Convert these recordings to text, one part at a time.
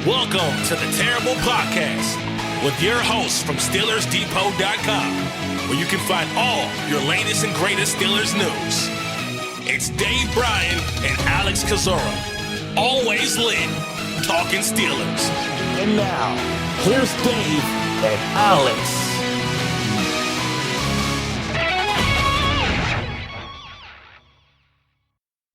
Welcome to the Terrible Podcast with your hosts from SteelersDepot.com, where you can find all your latest and greatest Steelers news. It's Dave Bryan and Alex Kozora, always lit, talking Steelers. And now, here's Dave and Alex.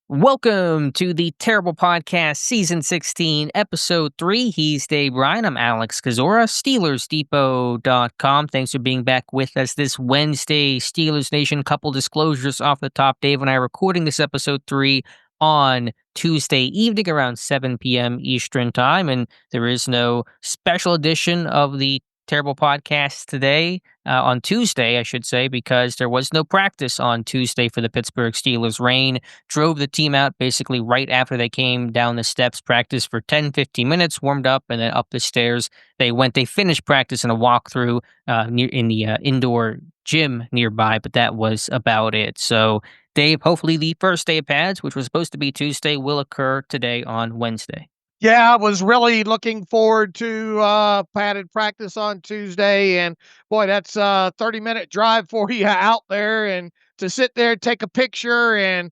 Welcome to the Terrible Podcast, Season 16, Episode 3. He's Dave Bryan. I'm Alex Kozora, SteelersDepot.com. Thanks for being back with us this Wednesday. Steelers Nation, couple disclosures off the top. Dave and I are recording this Episode 3 on Tuesday evening around 7 p.m. Eastern Time, and there is no special edition of the Terrible Podcast today, on Tuesday, I should say, because there was no practice on Tuesday for the Pittsburgh Steelers. Rain drove the team out basically right after they came down the steps, practiced for 10-15 minutes, warmed up, and then up the stairs they went. They finished practice in a walkthrough in the indoor gym nearby, but that was about it. So, Dave, hopefully the first day of pads, which was supposed to be Tuesday, will occur today on Wednesday. Yeah, I was really looking forward to padded practice on Tuesday, and boy, that's a 30-minute drive for you out there, and to sit there, take a picture, and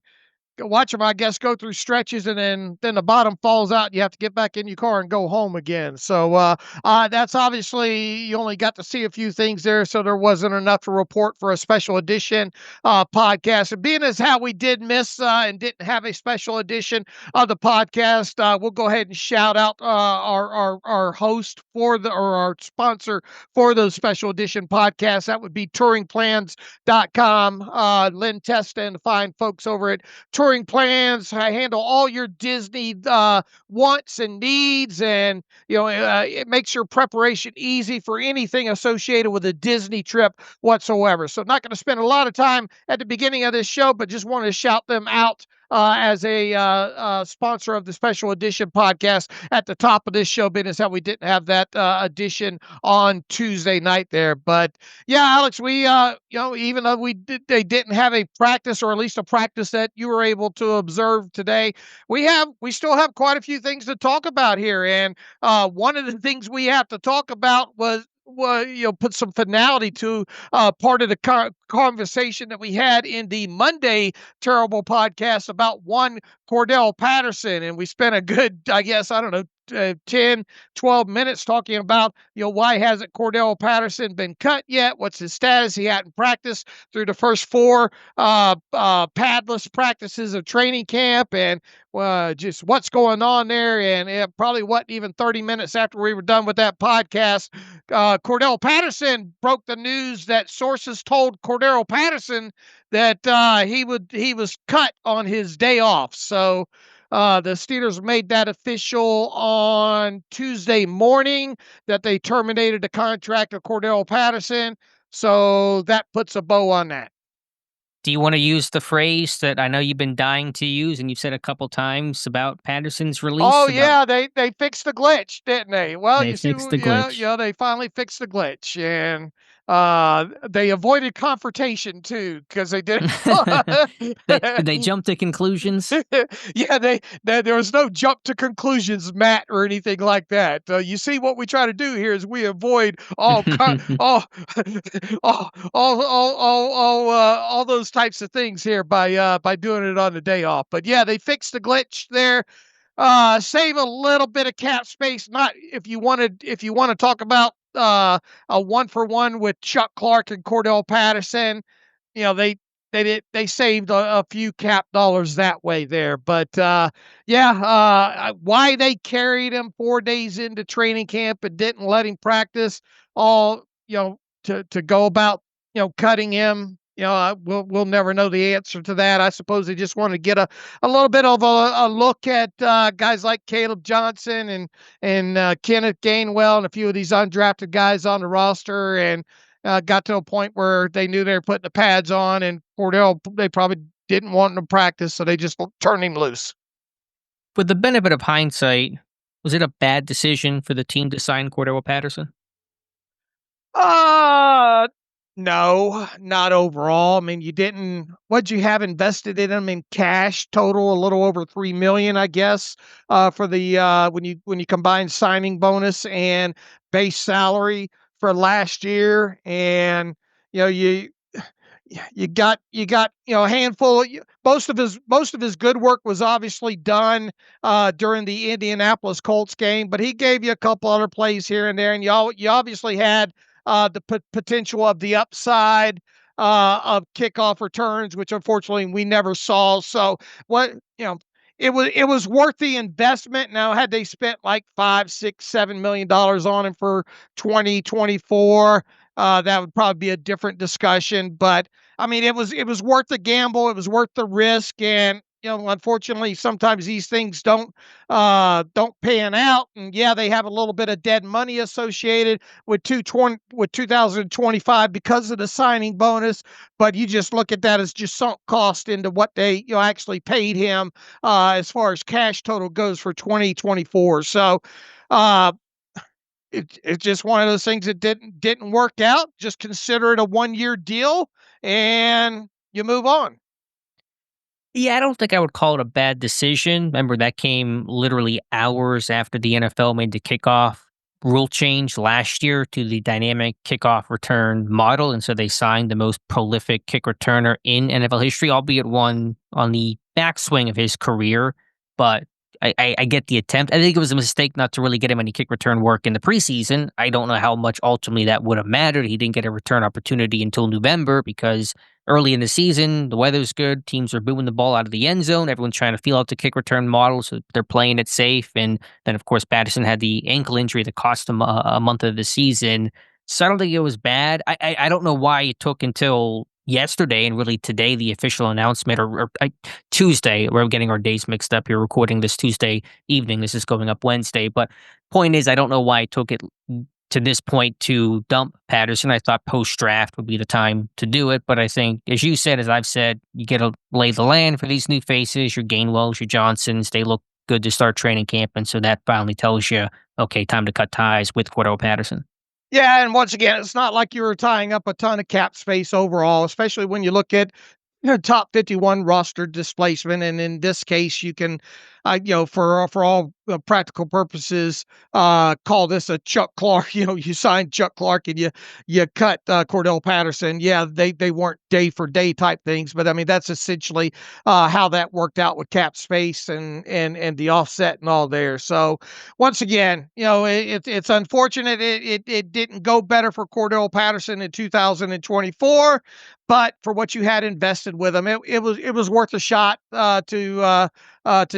watch them, I guess, go through stretches, and then the bottom falls out. And you have to get back in your car and go home again. So that's obviously, you only got to see a few things there, so there wasn't enough to report for a special edition podcast. And being as how we did miss and didn't have a special edition of the podcast, we'll go ahead and shout out our host or our sponsor for the special edition podcast. That would be touringplans.com. Lynn Testa and the fine folks over at Touring Plans. I handle all your Disney wants and needs, and it makes your preparation easy for anything associated with a Disney trip whatsoever. So not going to spend a lot of time at the beginning of this show, but just wanted to shout them out as a sponsor of the special edition podcast at the top of this show, being as how we didn't have that edition on Tuesday night there. But yeah, Alex, we even though they didn't have a practice, or at least a practice that you were able to observe today, we still have quite a few things to talk about here. And one of the things we have to talk about was put some finality to part of the conversation that we had in the Monday Terrible Podcast about one Cordarrelle Patterson. And we spent a good, 10, 12 minutes talking about, why hasn't Cordarrelle Patterson been cut yet? What's his status? He hadn't practiced through the first 4 padless practices of training camp, and just what's going on there. And it probably wasn't even 30 minutes after we were done with that podcast, Cordarrelle Patterson broke the news that sources told Cordarrelle Patterson that he was cut on his day off. So the Steelers made that official on Tuesday morning, that they terminated the contract of Cordarrelle Patterson. So that puts a bow on that. Do you want to use the phrase that I know you've been dying to use, and you've said a couple times about Patterson's release? Oh, yeah, they fixed the glitch, didn't they? Well, they fixed the glitch. Yeah, they finally fixed the glitch, and they avoided confrontation too, because they didn't. they jumped to conclusions. Yeah, there was no jump to conclusions, Matt, or anything like that. You see, what we try to do here is we avoid all those types of things here by doing it on the day off. But yeah, they fixed the glitch there. Save a little bit of cap space. Not if you want to talk about a 1-for-1 with Chuck Clark and Cordarrelle Patterson, they saved a few cap dollars that way there. But why they carried him 4 days into training camp and didn't let him practice to go about cutting him, we'll never know the answer to that. I suppose they just want to get a little bit of a look at guys like Caleb Johnson and Kenneth Gainwell and a few of these undrafted guys on the roster, and got to a point where they knew they were putting the pads on, and Cordarrelle, they probably didn't want him to practice, so they just turned him loose. With the benefit of hindsight, was it a bad decision for the team to sign Cordarrelle Patterson? No, not overall. I mean, what'd you have invested in them in cash total? A little over 3 million, I guess, for the, when you combine signing bonus and base salary for last year. And, you know, a handful of, most of his good work was obviously done during the Indianapolis Colts game, but he gave you a couple other plays here and there, and you obviously had the potential of the upside of kickoff returns, which unfortunately we never saw. So what you know. It was worth the investment. Now, had they spent like $5, $6, $7 million on him for 2024, that would probably be a different discussion. But I mean, it was worth the gamble. It was worth the risk. And unfortunately, sometimes these things don't pan out. And yeah, they have a little bit of dead money associated with 2025 because of the signing bonus. But you just look at that as just sunk cost into what they actually paid him as far as cash total goes for 2024. So. Uh, it's just one of those things that didn't work out. Just consider it a 1-year deal, and you move on. Yeah, I don't think I would call it a bad decision. Remember, that came literally hours after the NFL made the kickoff rule change last year to the dynamic kickoff return model. And so they signed the most prolific kick returner in NFL history, albeit one on the backswing of his career. But I get the attempt. I think it was a mistake not to really get him any kick return work in the preseason. I don't know how much ultimately that would have mattered. He didn't get a return opportunity until November because early in the season, the weather's good. Teams are booing the ball out of the end zone. Everyone's trying to feel out the kick return model, so they're playing it safe. And then, of course, Patterson had the ankle injury that cost him a month of the season. So I don't think it was bad. I don't know why it took until yesterday and really today the official announcement, or Tuesday. We're getting our days mixed up here. Recording this Tuesday evening. This is going up Wednesday. But point is, I don't know why it took it to this point to dump Patterson. I thought post-draft would be the time to do it, but I think, as you said, as I've said, you get to lay the land for these new faces, your Gainwells, your Johnsons. They look good to start training camp, and so that finally tells you, okay, time to cut ties with Cordarrelle Patterson. Yeah, and once again, it's not like you were tying up a ton of cap space overall, especially when you look at top 51 roster displacement. And in this case, you can, for all practical purposes, call this a Chuck Clark. You signed Chuck Clark and you cut Cordarrelle Patterson. Yeah, they weren't day for day type things, but I mean that's essentially how that worked out with cap space and the offset and all there. So once again, it's unfortunate it didn't go better for Cordarrelle Patterson in 2024. But for what you had invested with him, it was worth a shot to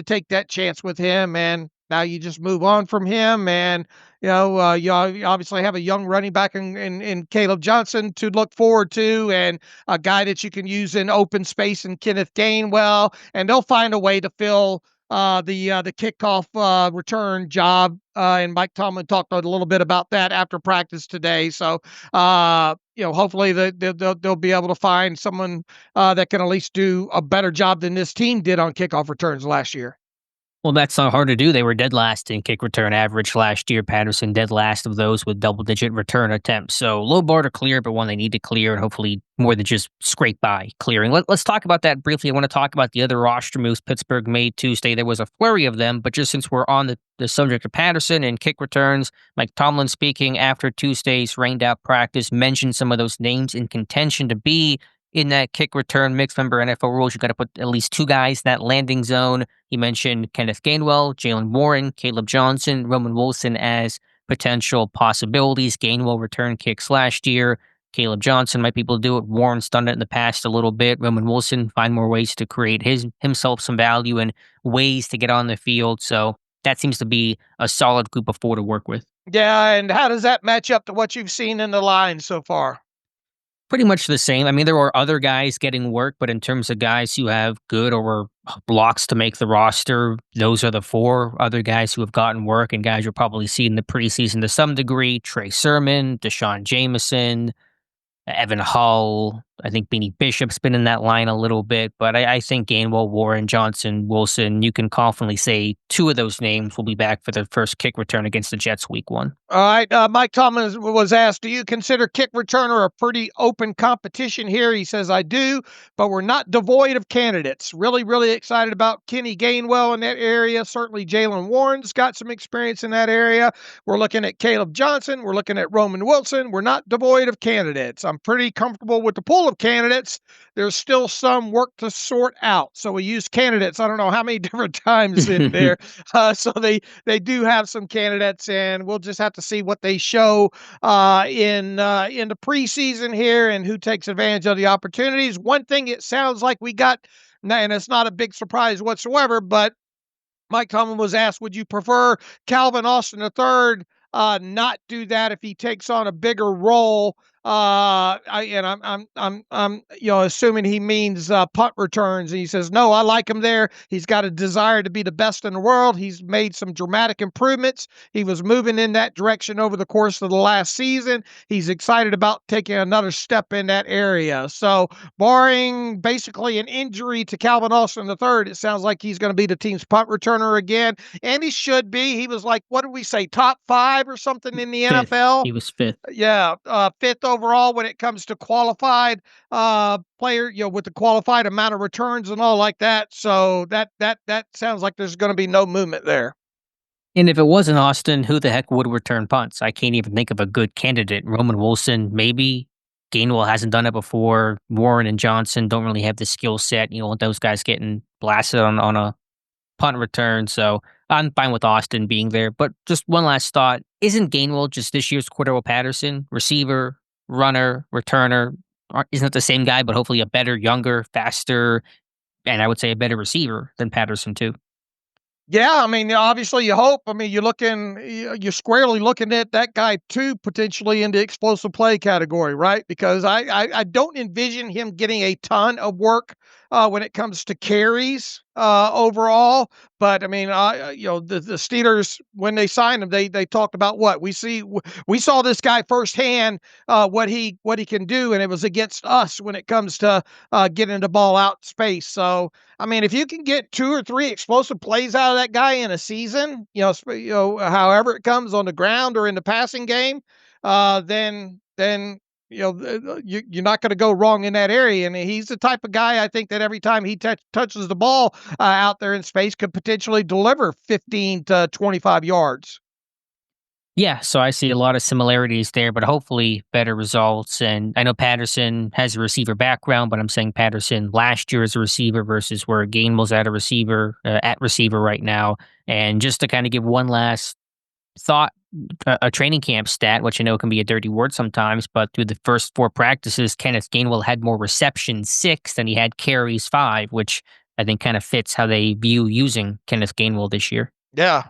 take that chance with him. And now you just move on from him. And you obviously have a young running back in Caleb Johnson to look forward to, and a guy that you can use in open space in Kenneth Gainwell, and they'll find a way to fill the kickoff return job. And Mike Tomlin talked a little bit about that after practice today. So, hopefully they'll be able to find someone that can at least do a better job than this team did on kickoff returns last year. Well, that's not hard to do. They were dead last in kick return average last year. Patterson dead last of those with double-digit return attempts. So low bar to clear, but one they need to clear, and hopefully more than just scrape by clearing. Let's talk about that briefly. I want to talk about the other roster moves Pittsburgh made Tuesday. There was a flurry of them, but just since we're on the subject of Patterson and kick returns, Mike Tomlin, speaking after Tuesday's rained-out practice, mentioned some of those names in contention to be in that kick return mix. Remember, NFL rules, you got to put at least two guys in that landing zone. He mentioned Kenneth Gainwell, Jalen Warren, Caleb Johnson, Roman Wilson as potential possibilities. Gainwell returned kicks last year. Caleb Johnson might be able to do it. Warren's done it in the past a little bit. Roman Wilson find more ways to create himself some value and ways to get on the field. So that seems to be a solid group of four to work with. Yeah, and how does that match up to what you've seen in the line so far? Pretty much the same. I mean, there are other guys getting work, but in terms of guys who have good or blocks to make the roster, those are the four other guys who have gotten work, and guys you'll probably see in the preseason to some degree: Trey Sermon, Deshaun Jameson, Evan Hull, I think Beanie Bishop's been in that line a little bit, but I think Gainwell, Warren, Johnson, Wilson, you can confidently say two of those names will be back for their first kick return against the Jets week 1. All right. Mike Tomlin was asked, do you consider kick returner a pretty open competition here? He says, I do, but we're not devoid of candidates. Really, really excited about Kenny Gainwell in that area. Certainly Jalen Warren's got some experience in that area. We're looking at Caleb Johnson. We're looking at Roman Wilson. We're not devoid of candidates. I'm pretty comfortable with the pool of candidates. There's still some work to sort out. So we use candidates. I don't know how many different times in there. So they do have some candidates, and we'll just have to see what they show in the preseason here and who takes advantage of the opportunities. One thing it sounds like we got, and it's not a big surprise whatsoever, but Mike Tomlin was asked, would you prefer Calvin Austin III not do that if he takes on a bigger role? I'm assuming he means punt returns. And he says, no, I like him there. He's got a desire to be the best in the world. He's made some dramatic improvements. He was moving in that direction over the course of the last season. He's excited about taking another step in that area. So barring basically an injury to Calvin Austin III, it sounds like he's going to be the team's punt returner again. And he should be. He was like, what did we say, top 5 or something in the Fifth. NFL? He was 5th. Yeah, 5th overall when it comes to qualified player, with the qualified amount of returns and all like that. So that sounds like there's going to be no movement there. And if it wasn't Austin, who the heck would return punts? I can't even think of a good candidate. Roman Wilson, maybe. Gainwell hasn't done it before. Warren and Johnson don't really have the skill set. You don't want those guys getting blasted on a punt return. So I'm fine with Austin being there. But just one last thought. Isn't Gainwell just this year's Cordarrelle Patterson? Receiver, runner, returner. Isn't it the same guy, but hopefully a better, younger, faster, and I would say a better receiver than Patterson too? Yeah, I mean, obviously you hope. I mean, you're squarely looking at that guy too, potentially in the explosive play category, right? Because I don't envision him getting a ton of work when it comes to carries overall. But I mean, the Steelers, when they signed him, they talked about what we saw this guy firsthand, what he can do, and it was against us when it comes to getting the ball out in space. So I mean, if you can get 2 or 3 explosive plays out of that guy in a season, however it comes on the ground or in the passing game, then you're not going to go wrong in that area. And he's the type of guy, I think, that every time he touches the ball out there in space could potentially deliver 15 to 25 yards. Yeah, so I see a lot of similarities there, but hopefully better results. And I know Patterson has a receiver background, but I'm saying Patterson last year as a receiver versus where Gainwell's at receiver right now. And just to kind of give one last thought, a training camp stat, which I know can be a dirty word sometimes, but through the first 4 practices, Kenneth Gainwell had more receptions, 6, than he had carries, 5, which I think kind of fits how they view using Kenneth Gainwell this year. Yeah.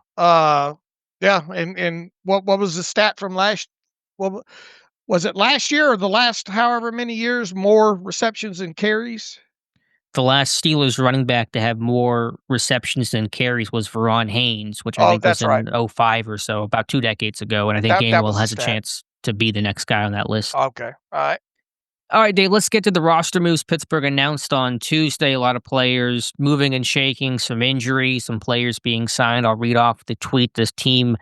Yeah. And what was the stat from was it last year or the last however many years, more receptions and carries? The last Steelers running back to have more receptions than carries was Verron Haynes, which I think was in right. 05 or so, about 2 decades ago. And I think Gainwell has a chance to be the next guy on that list. Okay. All right. All right, Dave, let's get to the roster moves Pittsburgh announced on Tuesday. A lot of players moving and shaking, some injuries, some players being signed. I'll read off the tweet this team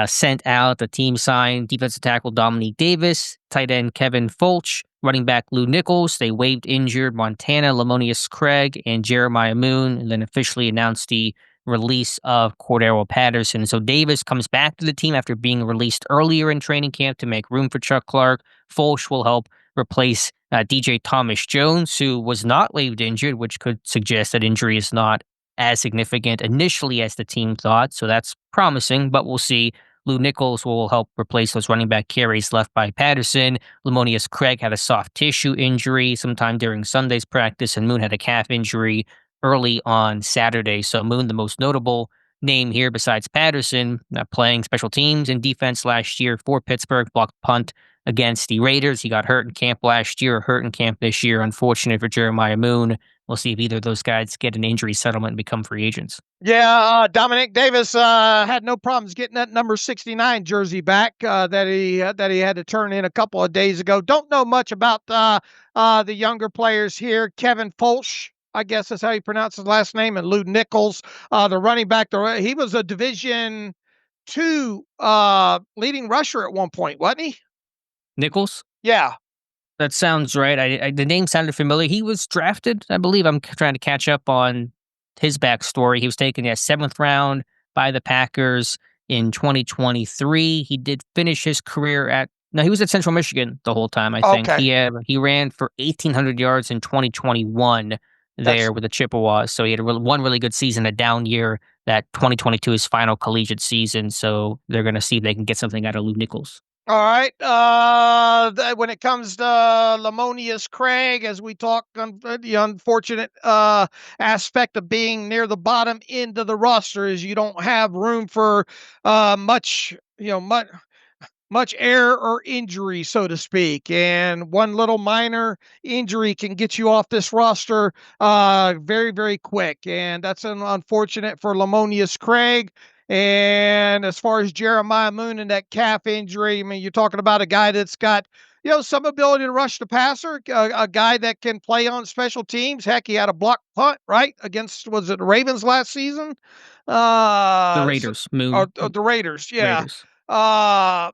sent out. The team signed defensive tackle Dominique Davis, tight end Kevin Fulch, running back Lou Nichols. They waived injured Montana Lemonious-Craig and Jeremiah Moon, and then officially announced the release of Cordarrelle Patterson. So Davis comes back to the team after being released earlier in training camp to make room for Chuck Clark. Fulch will help replace DJ Thomas Jones, who was not waived injured, which could suggest that injury is not as significant initially as the team thought. So that's promising, but we'll see. Lou Nichols will help replace those running back carries left by Patterson. Lemonious-Craig had a soft tissue injury sometime during Sunday's practice, and Moon had a calf injury early on Saturday. So Moon, the most notable name here besides Patterson, playing special teams and defense last year for Pittsburgh, blocked punt against the Raiders. He got hurt in camp last year, hurt in camp this year. Unfortunate for Jeremiah Moon. We'll see if either of those guys get an injury settlement and become free agents. Yeah, Dominic Davis had no problems getting that number 69 jersey back that he had to turn in a couple of days ago. Don't know much about the younger players here. Kevin Folsch, I guess that's how you pronounce his last name, and Lou Nichols, the running back. He was a Division II leading rusher at one point, wasn't he? Nichols? Yeah. That sounds right. The name sounded familiar. He was drafted, I believe. I'm trying to catch up on his backstory. He was taken as 7th round by the Packers in 2023. He did finish his career he was at Central Michigan the whole time, I think. Okay. He ran for 1,800 yards in 2021 there with the Chippewas. So he had one really good season, a down year. That 2022 is final collegiate season. So they're going to see if they can get something out of Lou Nichols. All right. When it comes to Lemonious-Craig, as we talk, the unfortunate aspect of being near the bottom end of the roster is you don't have room for much air or injury, so to speak. And one little minor injury can get you off this roster very, very quick. And that's unfortunate for Lemonious-Craig. And as far as Jeremiah Moon and that calf injury, I mean, you're talking about a guy that's got, some ability to rush the passer, a guy that can play on special teams. Heck, he had a block punt, right, against, was it the Ravens last season? The Raiders. Moon. The Raiders, yeah. Raiders.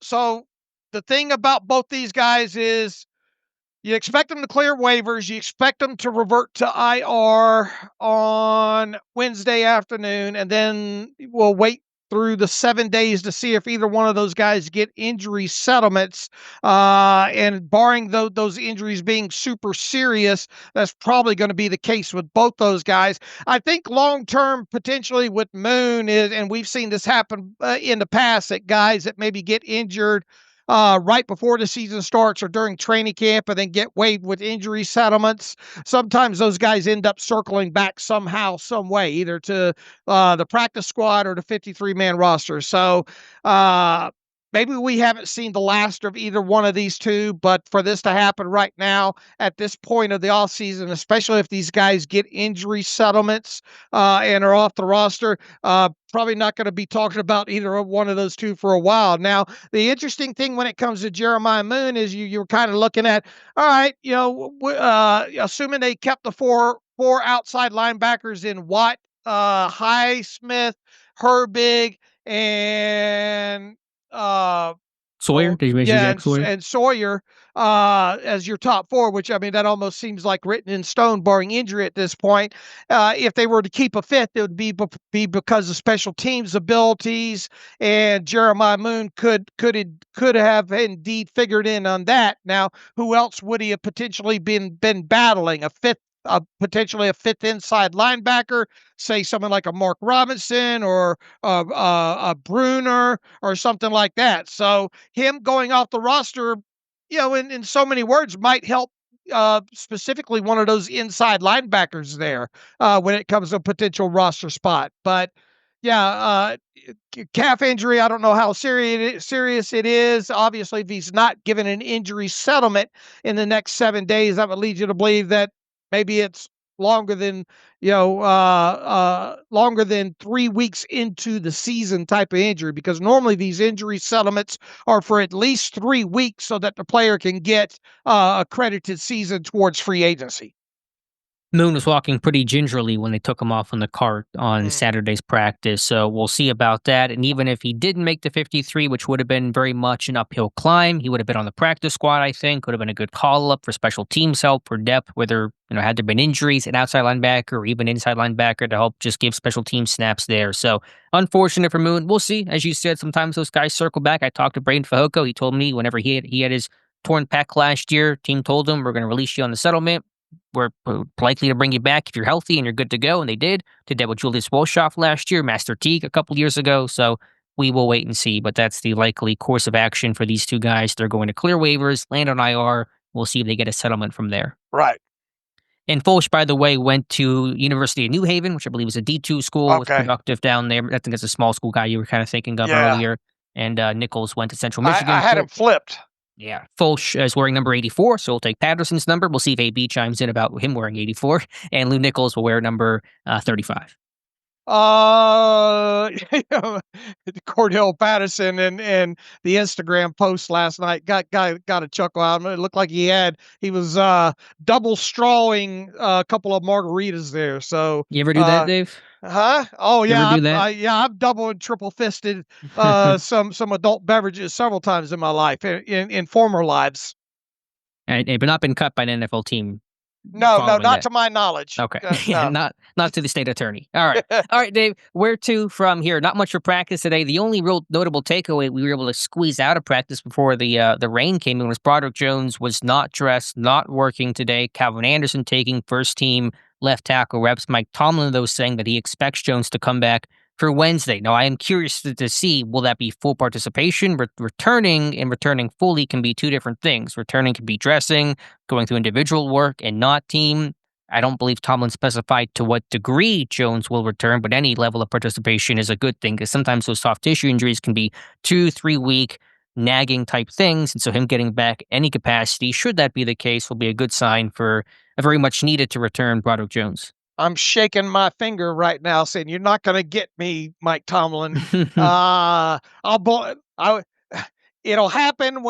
So the thing about both these guys is you expect them to clear waivers. You expect them to revert to IR on Wednesday afternoon, and then we'll wait through the 7 days to see if either one of those guys get injury settlements. And barring those injuries being super serious, that's probably going to be the case with both those guys. I think long-term potentially with Moon is, and we've seen this happen in the past, that guys that maybe get injured right before the season starts or during training camp and then get waived with injury settlements. Sometimes those guys end up circling back somehow, some way, either to the practice squad or the 53-man roster. So maybe we haven't seen the last of either one of these two, but for this to happen right now at this point of the offseason, especially if these guys get injury settlements and are off the roster, probably not going to be talking about either one of those two for a while. Now, the interesting thing when it comes to Jeremiah Moon is you're kind of looking at, all right, assuming they kept the four outside linebackers in Watt, Highsmith, Herbig, and Sawyer? Did you mention Zach Sawyer? And Sawyer as your top four, which, I mean, that almost seems like written in stone, barring injury at this point. If they were to keep a fifth, it would be because of special teams abilities, and Jeremiah Moon could have indeed figured in on that. Now, who else would he have potentially been battling? Potentially a fifth inside linebacker, say someone like a Mark Robinson or a Bruner or something like that. So him going off the roster, in so many words, might help specifically one of those inside linebackers there when it comes to a potential roster spot. But yeah, calf injury, I don't know how serious it is. Obviously, if he's not given an injury settlement in the next 7 days, that would lead you to believe that maybe it's longer than 3 weeks into the season type of injury, because normally these injury settlements are for at least 3 weeks so that the player can get a credited season towards free agency. Moon was walking pretty gingerly when they took him off on the cart on Saturday's practice, so we'll see about that. And even if he didn't make the 53, which would have been very much an uphill climb, he would have been on the practice squad, I think. Would have been a good call-up for special teams help, for depth, whether, had there been injuries, an outside linebacker or even inside linebacker to help just give special team snaps there. So unfortunate for Moon. We'll see. As you said, sometimes those guys circle back. I talked to Braden Fajoko. He told me whenever he had his torn pec last year, team told him, we're going to release you on the settlement. We're likely to bring you back if you're healthy and you're good to go. And they did. Did that with Julius Wolshoff last year, Master Teague a couple years ago. So we will wait and see. But that's the likely course of action for these two guys. They're going to clear waivers, land on IR. We'll see if they get a settlement from there. Right. And Folch, by the way, went to University of New Haven, which I believe is a D2 school. Was productive down there. I think it's a small school guy you were kind of thinking of earlier. And Nichols went to Central Michigan. I had him flipped. Yeah. Folch is wearing number 84, so we'll take Patterson's number. We'll see if AB chimes in about him wearing 84. And Lou Nichols will wear number 35. Cordarrelle Patterson and the Instagram post last night got a chuckle out of him. It looked like he was double strawing a couple of margaritas there. So you ever do that, Dave? Huh? Oh yeah, I've double and triple fisted some adult beverages several times in my life in former lives. And but not been cut by an NFL team. No, not to my knowledge. Okay. Yeah, not to the state attorney. All right. All right, Dave, where to from here? Not much for practice today. The only real notable takeaway we were able to squeeze out of practice before the rain came in was Broderick Jones was not dressed, not working today. Calvin Anderson taking first team left tackle reps. Mike Tomlin, though, saying that he expects Jones to come back for Wednesday. Now, I am curious to see, will that be full participation? Returning fully can be two different things. Returning can be dressing, going through individual work, and not team. I don't believe Tomlin specified to what degree Jones will return, but any level of participation is a good thing because sometimes those soft tissue injuries can be 2-3 week nagging type things. And so him getting back any capacity, should that be the case, will be a good sign for a very much needed to return Broderick Jones. I'm shaking my finger right now saying, you're not going to get me, Mike Tomlin. It'll happen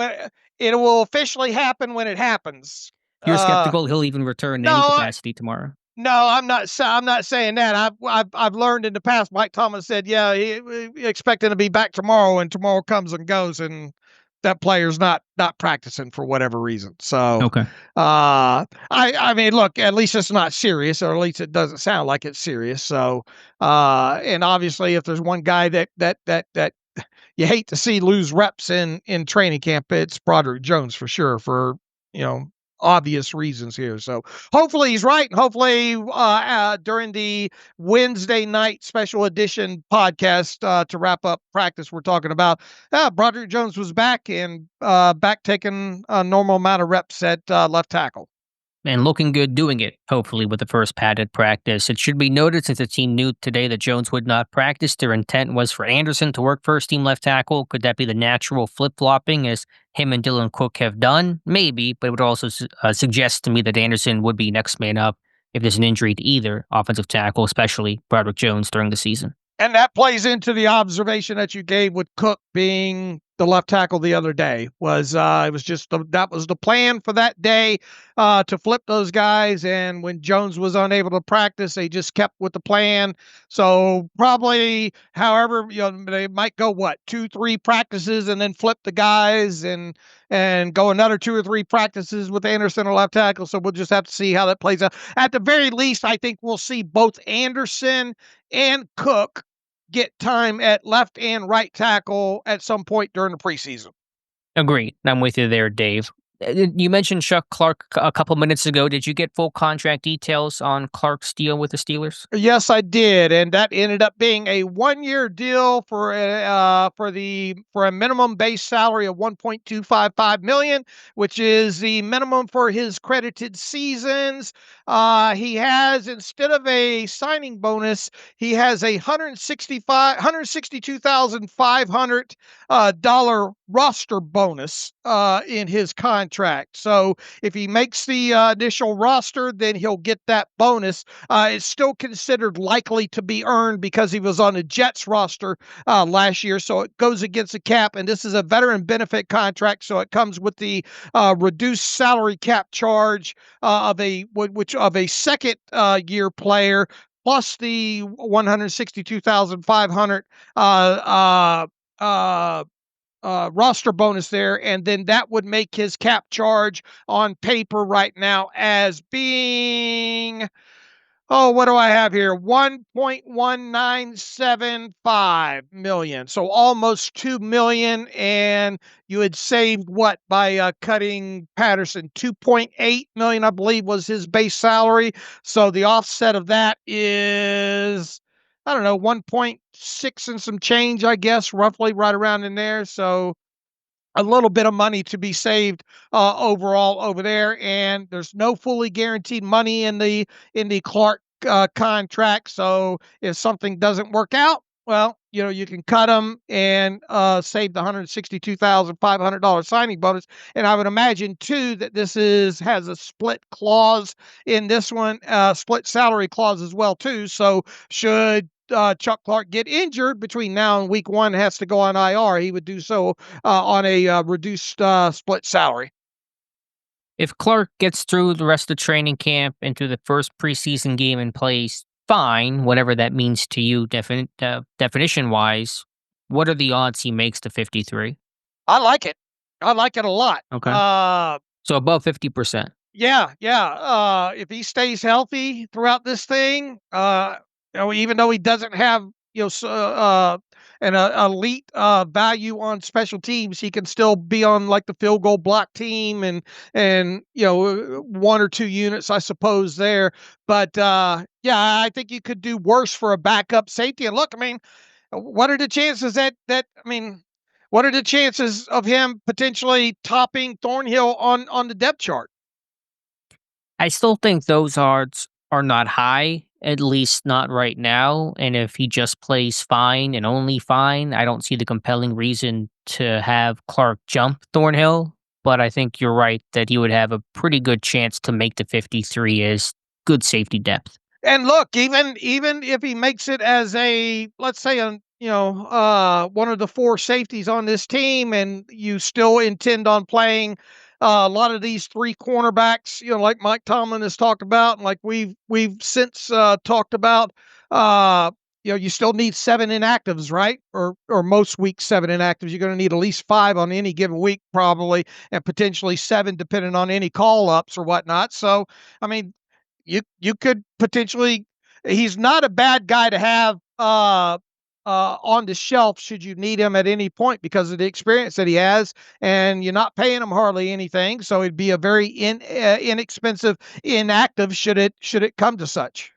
it will officially happen when it happens. You're skeptical he'll even return in any capacity tomorrow? No, I'm not saying that. I've learned in the past. Mike Tomlin said, "Yeah, he expecting to be back tomorrow, and tomorrow comes and goes, and that player's not practicing for whatever reason." So, okay. I mean, look, at least it's not serious, or at least it doesn't sound like it's serious. So, and obviously, if there's one guy that you hate to see lose reps in training camp, it's Broderick Jones for sure. For obvious reasons here. So hopefully he's right. And hopefully during the Wednesday night special edition podcast to wrap up practice, we're talking about Broderick Jones was back and back taking a normal amount of reps at left tackle. And looking good doing it, hopefully, with the first padded practice. It should be noted, since the team knew today that Jones would not practice, their intent was for Anderson to work first team left tackle. Could that be the natural flip-flopping as him and Dylan Cook have done? Maybe, but it would also suggest to me that Anderson would be next man up if there's an injury to either offensive tackle, especially Broderick Jones during the season. And that plays into the observation that you gave with Cook being the left tackle the other day. It was just that was the plan for that day to flip those guys. And when Jones was unable to practice, they just kept with the plan. So probably, however, they might go 2-3 practices and then flip the guys and go another 2 or 3 practices with Anderson or left tackle. So we'll just have to see how that plays out. At the very least, I think we'll see both Anderson and Cook get time at left and right tackle at some point during the preseason. Agreed. I'm with you there, Dave. You mentioned Chuck Clark a couple minutes ago. Did you get full contract details on Clark's deal with the Steelers? Yes, I did, and that ended up being a 1-year deal for a minimum base salary of $1.255 million, which is the minimum for his credited seasons. He has, instead of a signing bonus, he has a $162,500 roster bonus in his contract. So if he makes the initial roster, then he'll get that bonus. It's still considered likely to be earned because he was on the Jets roster last year. So it goes against the cap, and this is a veteran benefit contract. So it comes with the reduced salary cap charge of a second year player, plus the $162,500 roster bonus there, and then that would make his cap charge on paper right now as being, what do I have here? $1.1975 million. So almost $2 million, and you had saved what by cutting Patterson? $2.8 million, I believe, was his base salary. So the offset of that is, I don't know, 1.6 and some change, I guess, roughly right around in there. So a little bit of money to be saved overall over there, and there's no fully guaranteed money in the Clark contract. So if something doesn't work out, well, you can cut him and save the $162,500 signing bonus. And I would imagine too that this has a split clause in this one, split salary clause as well too. So should Chuck Clark get injured between now and week 1, has to go on IR, he would do so on a reduced split salary. If Clark gets through the rest of training camp into the first preseason game and plays fine, whatever that means to you definition-wise, what are the odds he makes the 53? I like it. I like it a lot. Okay. So above 50%. Yeah. If he stays healthy throughout this thing, even though he doesn't have an elite value on special teams, he can still be on like the field goal block team and 1 or 2 units, I suppose there. But I think you could do worse for a backup safety. And look, I mean, what are the chances what are the chances of him potentially topping Thornhill on the depth chart? I still think those odds are not high, at least not right now. And if he just plays fine and only fine, I don't see the compelling reason to have Clark jump Thornhill. But I think you're right that he would have a pretty good chance to make the 53 as good safety depth. And look, even if he makes it as let's say one of the 4 safeties on this team, and you still intend on playing a lot of these 3 cornerbacks, like Mike Tomlin has talked about, and like we've since talked about, you still need 7 inactives, right? Or most weeks 7 inactives. You're going to need at least 5 on any given week, probably, and potentially 7 depending on any call ups or whatnot. So, I mean, you could potentially. He's not a bad guy to have on the shelf should you need him at any point because of the experience that he has, and you're not paying him hardly anything. So it'd be a very inexpensive inactive should it come to such.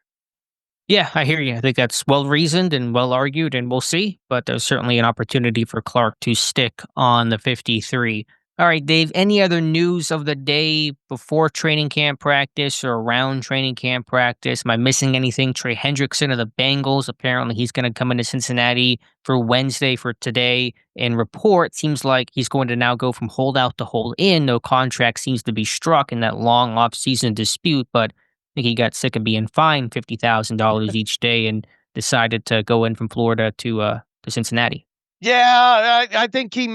Yeah, I hear you. I think that's well reasoned and well argued, and we'll see. But there's certainly an opportunity for Clark to stick on the 53. All right, Dave, any other news of the day before training camp practice or around training camp practice? Am I missing anything? Trey Hendrickson of the Bengals, apparently he's going to come into Cincinnati for Wednesday for today. And report seems like he's going to now go from holdout to hold in. No contract seems to be struck in that long offseason dispute, but I think he got sick of being fined $50,000 each day and decided to go in from Florida to Cincinnati. Yeah, I think he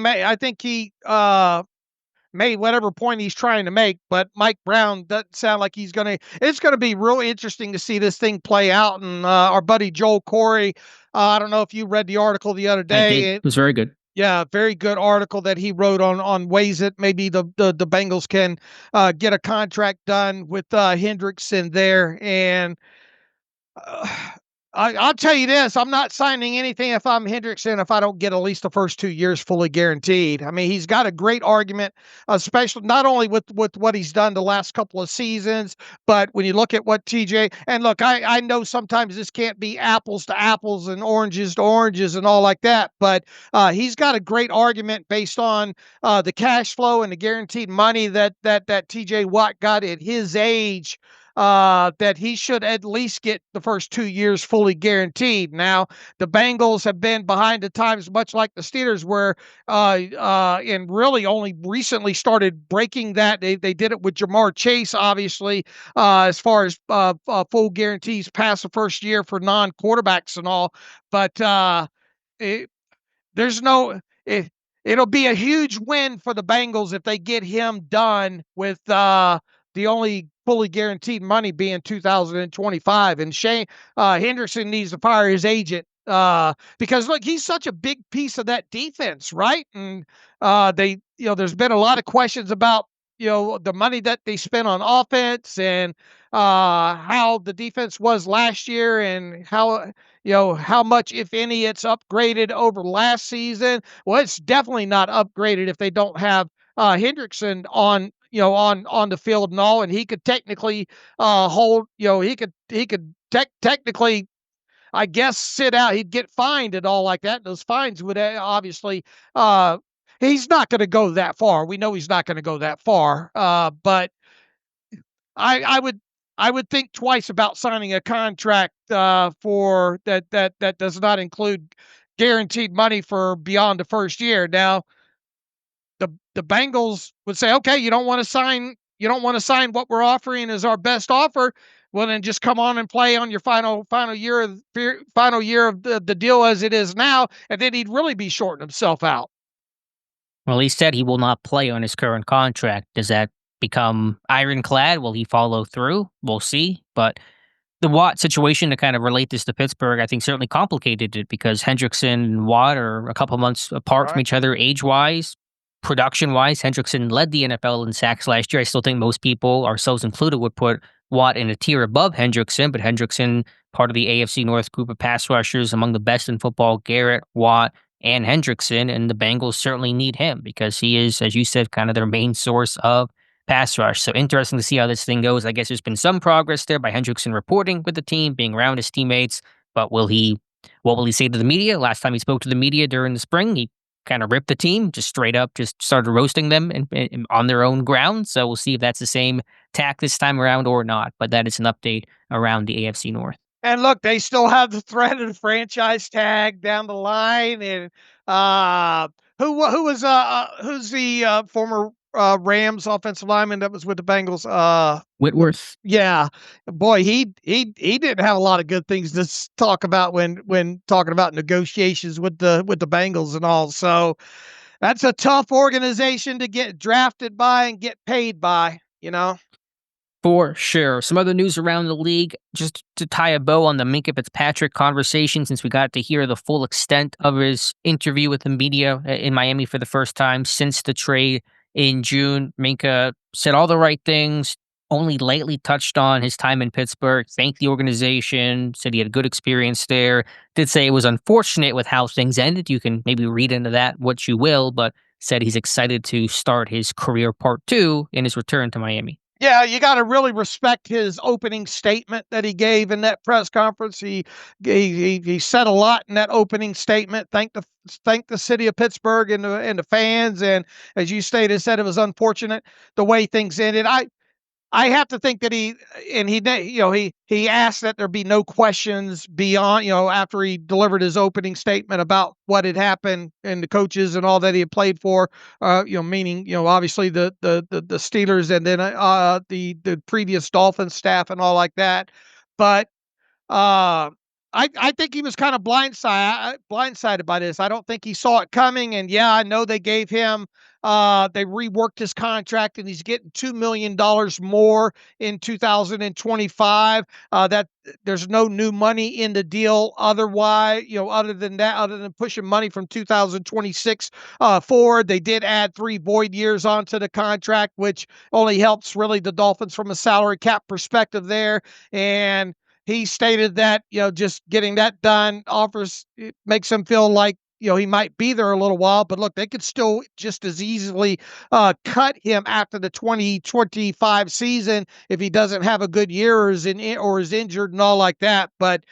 made whatever point he's trying to make, but Mike Brown doesn't sound like he's going to. It's going to be real interesting to see this thing play out. And our buddy Joel Corey, I don't know if you read the article the other day. It was very good. Yeah, very good article that he wrote on ways that maybe the Bengals can get a contract done with Hendrickson there. And I'll tell you this, I'm not signing anything if I'm Hendrickson if I don't get at least the first 2 years fully guaranteed. I mean, he's got a great argument, especially not only with what he's done the last couple of seasons, but when you look at what TJ, and look, I know sometimes this can't be apples to apples and oranges to oranges and all like that, but he's got a great argument based on the cash flow and the guaranteed money that TJ Watt got at his age, that he should at least get the first 2 years fully guaranteed. Now, the Bengals have been behind the times, much like the Steelers were, and really only recently started breaking that. They did it with Jamar Chase, obviously, as far as full guarantees past the first year for non-quarterbacks and all. But it'll be a huge win for the Bengals if they get him done with the only fully guaranteed money being 2025. And Shane Henderson needs to fire his agent because look, he's such a big piece of that defense, right? And there's been a lot of questions about the money that they spent on offense and how the defense was last year and how much, if any, it's upgraded over last season. Well, it's definitely not upgraded if they don't have Hendrickson on the field and all, and he could technically technically, I guess, sit out. He'd get fined and all like that. Those fines would obviously he's not going to go that far. We know he's not going to go that far. But I would think twice about signing a contract for that does not include guaranteed money for beyond the first year. Now, the Bengals would say, okay, you don't want to sign what we're offering as our best offer. Well, then just come on and play on your final year of the deal as it is now, and then he'd really be shorting himself out. Well, he said he will not play on his current contract. Does that become ironclad? Will he follow through? We'll see. But the Watt situation, to kind of relate this to Pittsburgh, I think certainly complicated it because Hendrickson and Watt are a couple months apart from each other age-wise. Production-wise, Hendrickson led the NFL in sacks last year. I still think most people, ourselves included, would put Watt in a tier above Hendrickson, but Hendrickson, part of the AFC North group of pass rushers, among the best in football, Garrett, Watt, and Hendrickson, and the Bengals certainly need him because he is, as you said, kind of their main source of pass rush. So interesting to see how this thing goes. I guess there's been some progress there by Hendrickson reporting with the team, being around his teammates, but what will he say to the media? Last time he spoke to the media during the spring, he kind of ripped the team, just straight up, just started roasting them and on their own ground. So we'll see if that's the same tack this time around or not. But that is an update around the AFC North. And look, they still have the threat of the franchise tag down the line. And who's the former Rams offensive lineman that was with the Bengals? Whitworth. Yeah, boy, he didn't have a lot of good things to talk about when talking about negotiations with the Bengals and all. So that's a tough organization to get drafted by and get paid by. For sure. Some other news around the league, just to tie a bow on the Minkah Fitzpatrick conversation, since we got to hear the full extent of his interview with the media in Miami for the first time since the trade in June. Minkah said all the right things, only lightly touched on his time in Pittsburgh, thanked the organization, said he had a good experience there, did say it was unfortunate with how things ended. You can maybe read into that what you will, but said he's excited to start his career part 2 in his return to Miami. Yeah, you got to really respect his opening statement that he gave in that press conference. He said a lot in that opening statement. Thanked the city of Pittsburgh and the fans, and as you stated, said it was unfortunate the way things ended. I have to think that he asked that there be no questions beyond, after he delivered his opening statement about what had happened and the coaches and all that he had played for, meaning, obviously the Steelers and then the previous Dolphins staff and all like that. But I think he was kind of blindsided by this. I don't think he saw it coming. And yeah, I know they gave him, they reworked his contract and he's getting $2 million more in 2025. That there's no new money in the deal otherwise, other than that, other than pushing money from 2026 forward. They did add 3 void years onto the contract, which only helps really the Dolphins from a salary cap perspective there. And he stated that, just getting that done makes him feel like, he might be there a little while, but look, they could still just as easily cut him after the 2025 season if he doesn't have a good year or is injured and all like that. But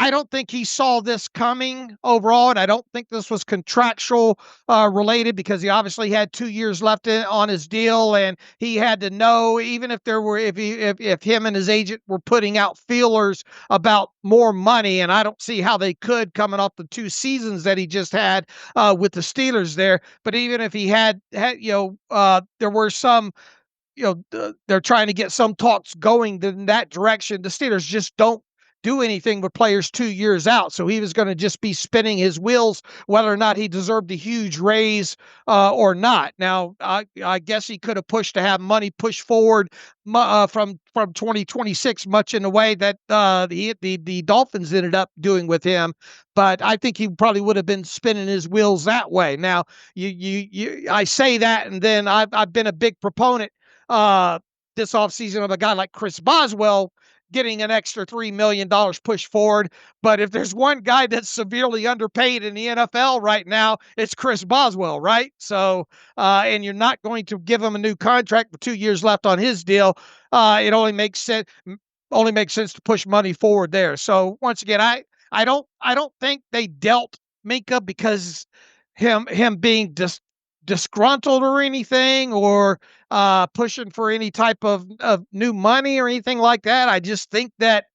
I don't think he saw this coming overall, and I don't think this was contractual related because he obviously had 2 years left on his deal, and he had to know even if him and his agent were putting out feelers about more money, and I don't see how they could coming off the 2 seasons that he just had with the Steelers there. But even if he had there were some. They're trying to get some talks going in that direction. The Steelers just don't do anything with players 2 years out. So he was going to just be spinning his wheels whether or not he deserved a huge raise or not. Now, I guess he could have pushed to have money pushed forward from 2026, much in the way that the Dolphins ended up doing with him. But I think he probably would have been spinning his wheels that way. Now, I say that, and then I've been a big proponent this offseason of a guy like Chris Boswell getting an extra $3 million pushed forward. But if there's one guy that's severely underpaid in the NFL right now, it's Chris Boswell, right? So, and you're not going to give him a new contract with 2 years left on his deal. It only makes sense to push money forward there. So once again, I don't think they dealt Minkah because him being disgruntled or anything, or pushing for any type of new money or anything like that. I just think that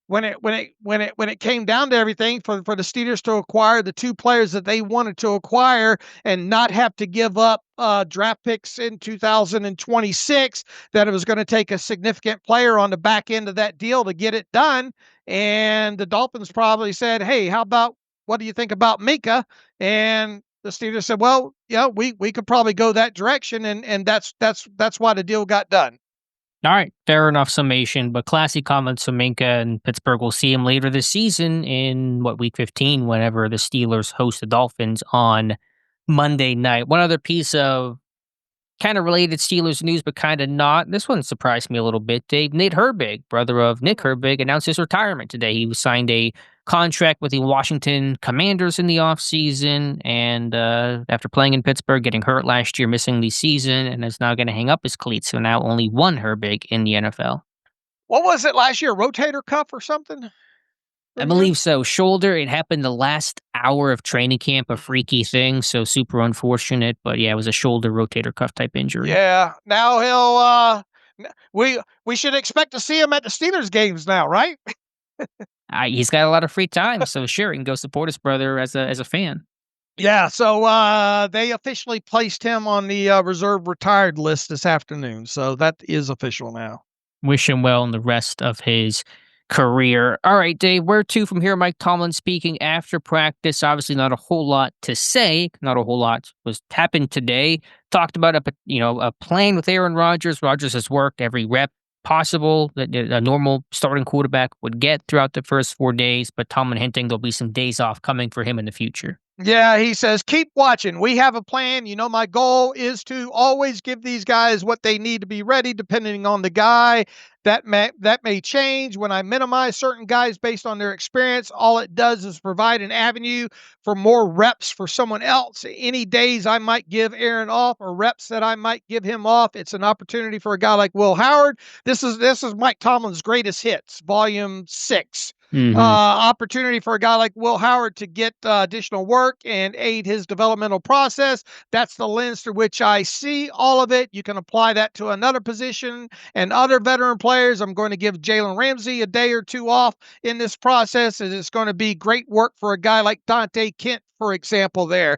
when it came down to everything, for the Steelers to acquire the two players that they wanted to acquire and not have to give up draft picks in 2026, that it was going to take a significant player on the back end of that deal to get it done. And the Dolphins probably said, "Hey, what do you think about Mika?" And the Steelers said, "Well, yeah, we could probably go that direction," and that's why the deal got done. All right, fair enough summation, but classy comments from Minka, and Pittsburgh will see him later this season in week 15, whenever the Steelers host the Dolphins on Monday night. One other piece of kind of related Steelers news, but kind of not. This one surprised me a little bit, Dave. Nate Herbig, brother of Nick Herbig, announced his retirement today. He signed a contract with the Washington Commanders in the offseason, and after playing in Pittsburgh, getting hurt last year, missing the season, and is now going to hang up his cleats. So now only one Herbig in the NFL. What was it last year? Rotator cuff or something? I believe so. Shoulder. It happened the last hour of training camp, a freaky thing, so super unfortunate. But yeah, it was a shoulder rotator cuff type injury. Yeah. Now we should expect to see him at the Steelers games now, right? He's got a lot of free time, so sure, he can go support his brother as a fan. Yeah. So they officially placed him on the reserve retired list this afternoon. So that is official now. Wish him well in the rest of his career. All right, Dave, where to from here? Mike Tomlin speaking after practice. Obviously, not a whole lot to say. Not a whole lot was happened today. Talked about a plan with Aaron Rodgers. Rodgers has worked every rep possible that a normal starting quarterback would get throughout the first 4 days, but Tomlin hinting there'll be some days off coming for him in the future. Yeah, he says, keep watching. We have a plan. My goal is to always give these guys what they need to be ready, depending on the guy. That may change when I minimize certain guys based on their experience. All it does is provide an avenue for more reps for someone else. Any days I might give Aaron off, or reps that I might give him off, it's an opportunity for a guy like Will Howard. This is Mike Tomlin's greatest hits, volume 6. Mm-hmm. Opportunity for a guy like Will Howard to get additional work and aid his developmental process. That's the lens through which I see all of it. You can apply that to another position and other veteran players. I'm going to give Jalen Ramsey a day or two off in this process, and it's going to be great work for a guy like Dante Kent, for example, there.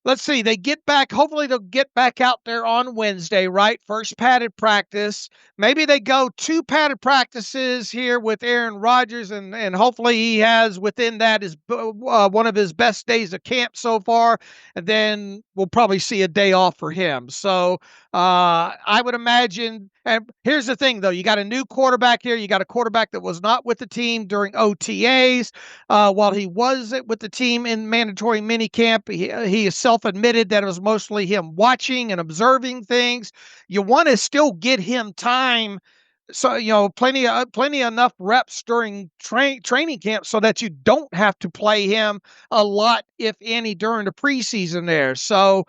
Let's see. They get back. Hopefully they'll get back out there on Wednesday, right? First padded practice. Maybe they go 2 padded practices here with Aaron Rodgers, and hopefully he has within that is one of his best days of camp so far. And then we'll probably see a day off for him. So I would imagine. And here's the thing, though. You got a new quarterback here. You got a quarterback that was not with the team during OTAs. While he was with the team in mandatory minicamp, he is self-admitted that it was mostly him watching and observing things. You want to still get him time, so plenty enough reps during training camp so that you don't have to play him a lot, if any, during the preseason there. So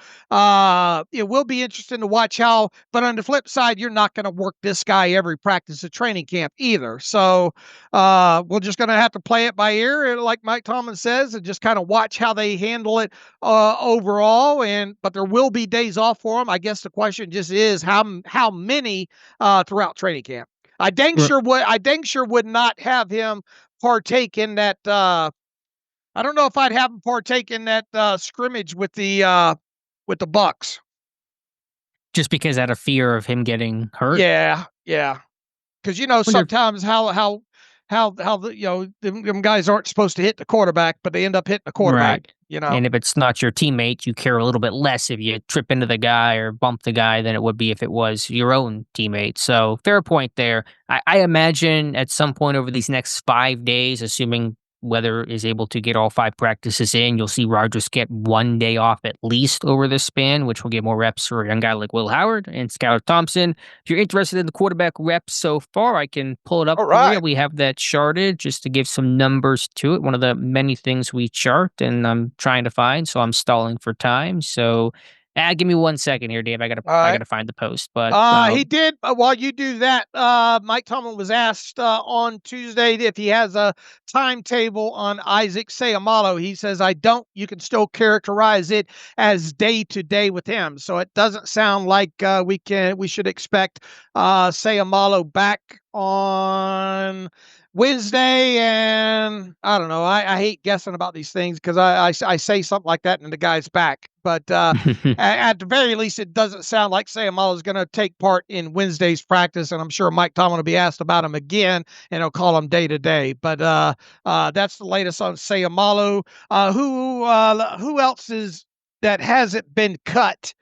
it will be interesting to watch how. But on the flip side, you're not going to work this guy every practice at training camp either. So we're just going to have to play it by ear, like Mike Tomlin says, and just kind of watch how they handle it overall. But there will be days off for him. I guess the question just is how many throughout training camp. I dang sure would not have him partake in that. I don't know if I'd have him partake in that scrimmage with the Bucks. Just because out of fear of him getting hurt. Yeah. Because sometimes how them guys aren't supposed to hit the quarterback, but they end up hitting the quarterback. Right. And if it's not your teammate, you care a little bit less if you trip into the guy or bump the guy than it would be if it was your own teammate. So fair point there. I imagine at some point over these next 5 days, assuming weather is able to get all 5 practices in, you'll see Rodgers get 1 day off at least over this span, which will get more reps for a young guy like Will Howard and Skylar Thompson. If you're interested in the quarterback reps so far, I can pull it up. All right. For you. We have that charted just to give some numbers to it. One of the many things we chart, and I'm trying to find, so I'm stalling for time. So Give me 1 second here, Dave. I All right. gotta find the post. But he did. While you do that, Mike Tomlin was asked on Tuesday if he has a timetable on Isaac Seumalo. He says, "I don't." You can still characterize it as day to day with him. So it doesn't sound like we should expect Seumalo back on Wednesday. And I don't know. I hate guessing about these things because I say something like that and the guy's back. But at the very least, it doesn't sound like Seumalo is going to take part in Wednesday's practice, and I'm sure Mike Tomlin will be asked about him again, and he'll call him day to day. But that's the latest on Seumalo. Who else is that hasn't been cut?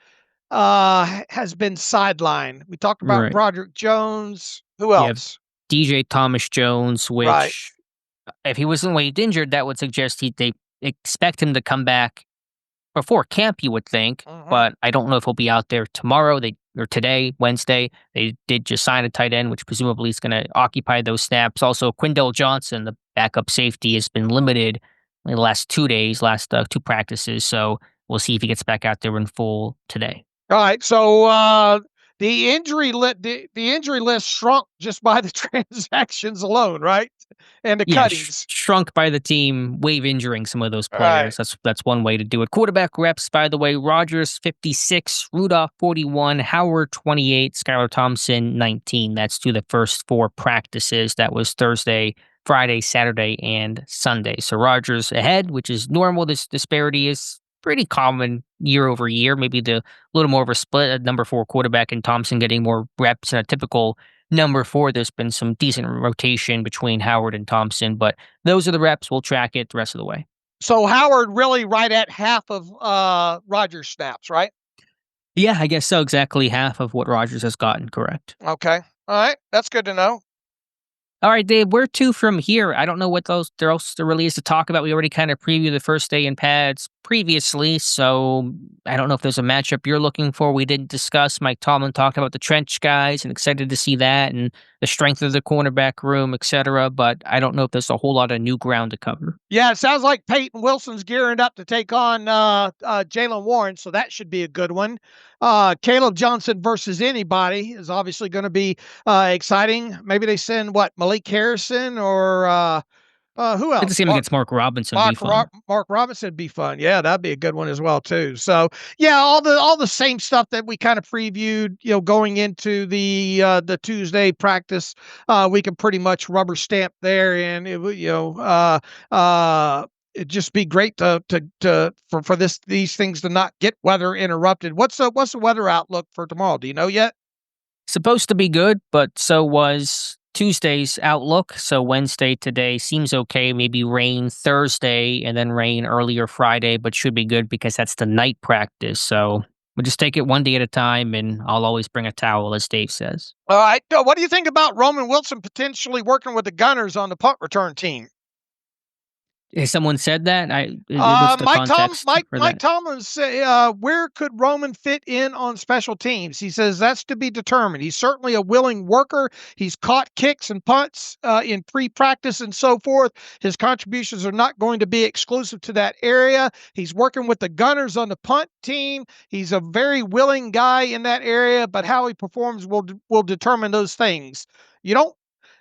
Has been sidelined. We talked about Right. Broderick Jones. Who else? DJ Thomas Jones, which Right. if he wasn't waived injured, that would suggest they expect him to come back before camp, you would think, but I don't know if he'll be out there tomorrow or today, Wednesday. They did just sign a tight end, which presumably is going to occupy those snaps. Also, Quindell Johnson, the backup safety, has been limited in the last 2 days, last 2 practices. So we'll see if he gets back out there in full today. All right. So the injury list shrunk just by the transactions alone, right? And the cuttings shrunk by the team waive injuring some of those players. Right. That's one way to do it. Quarterback reps, by the way, Rodgers 56, Rudolph 41, Howard 28, Skylar Thompson 19. That's to the first 4 practices. That was Thursday, Friday, Saturday, and Sunday. So Rodgers ahead, which is normal. This disparity is pretty common year over year. Maybe a little more of a split at number 4 quarterback and Thompson getting more reps than a typical number 4. There's been some decent rotation between Howard and Thompson, but those are the reps. We'll track it the rest of the way. So Howard really right at half of Rodgers' snaps, right? Yeah, I guess so. Exactly half of what Rodgers has gotten, correct. Okay. All right. That's good to know. All right, Dave, where to from here? I don't know what there else there really is to talk about. We already kind of previewed the first day in pads previously, so I don't know if there's a matchup you're looking for. We didn't discuss. Mike Tomlin talked about the trench guys and excited to see that and the strength of the cornerback room, etc. But I don't know if there's a whole lot of new ground to cover. Yeah, it sounds like Peyton Wilson's gearing up to take on Jalen Warren, so that should be a good one. Caleb Johnson versus anybody is obviously going to be exciting. Maybe they send Malik Harrison or who else? Good to see him against Mark Robinson. Mark Robinson would be fun. Yeah, that'd be a good one as well too. So yeah, all the same stuff that we kind of previewed, going into the Tuesday practice, we can pretty much rubber stamp there, and it'd just be great for these things to not get weather interrupted. What's the weather outlook for tomorrow? Do you know yet? Supposed to be good, but so was Tuesday's outlook. So Wednesday today seems okay. Maybe rain Thursday and then rain earlier Friday, but should be good because that's the night practice. So we'll just take it one day at a time, and I'll always bring a towel, as Dave says. All right. What do you think about Roman Wilson potentially working with the Gunners on the punt return team? Has someone said that? Mike Tomlin said, where could Roman fit in on special teams? He says that's to be determined. He's certainly a willing worker. He's caught kicks and punts in pre-practice and so forth. His contributions are not going to be exclusive to that area. He's working with the Gunners on the punt team. He's a very willing guy in that area, but how he performs will determine those things.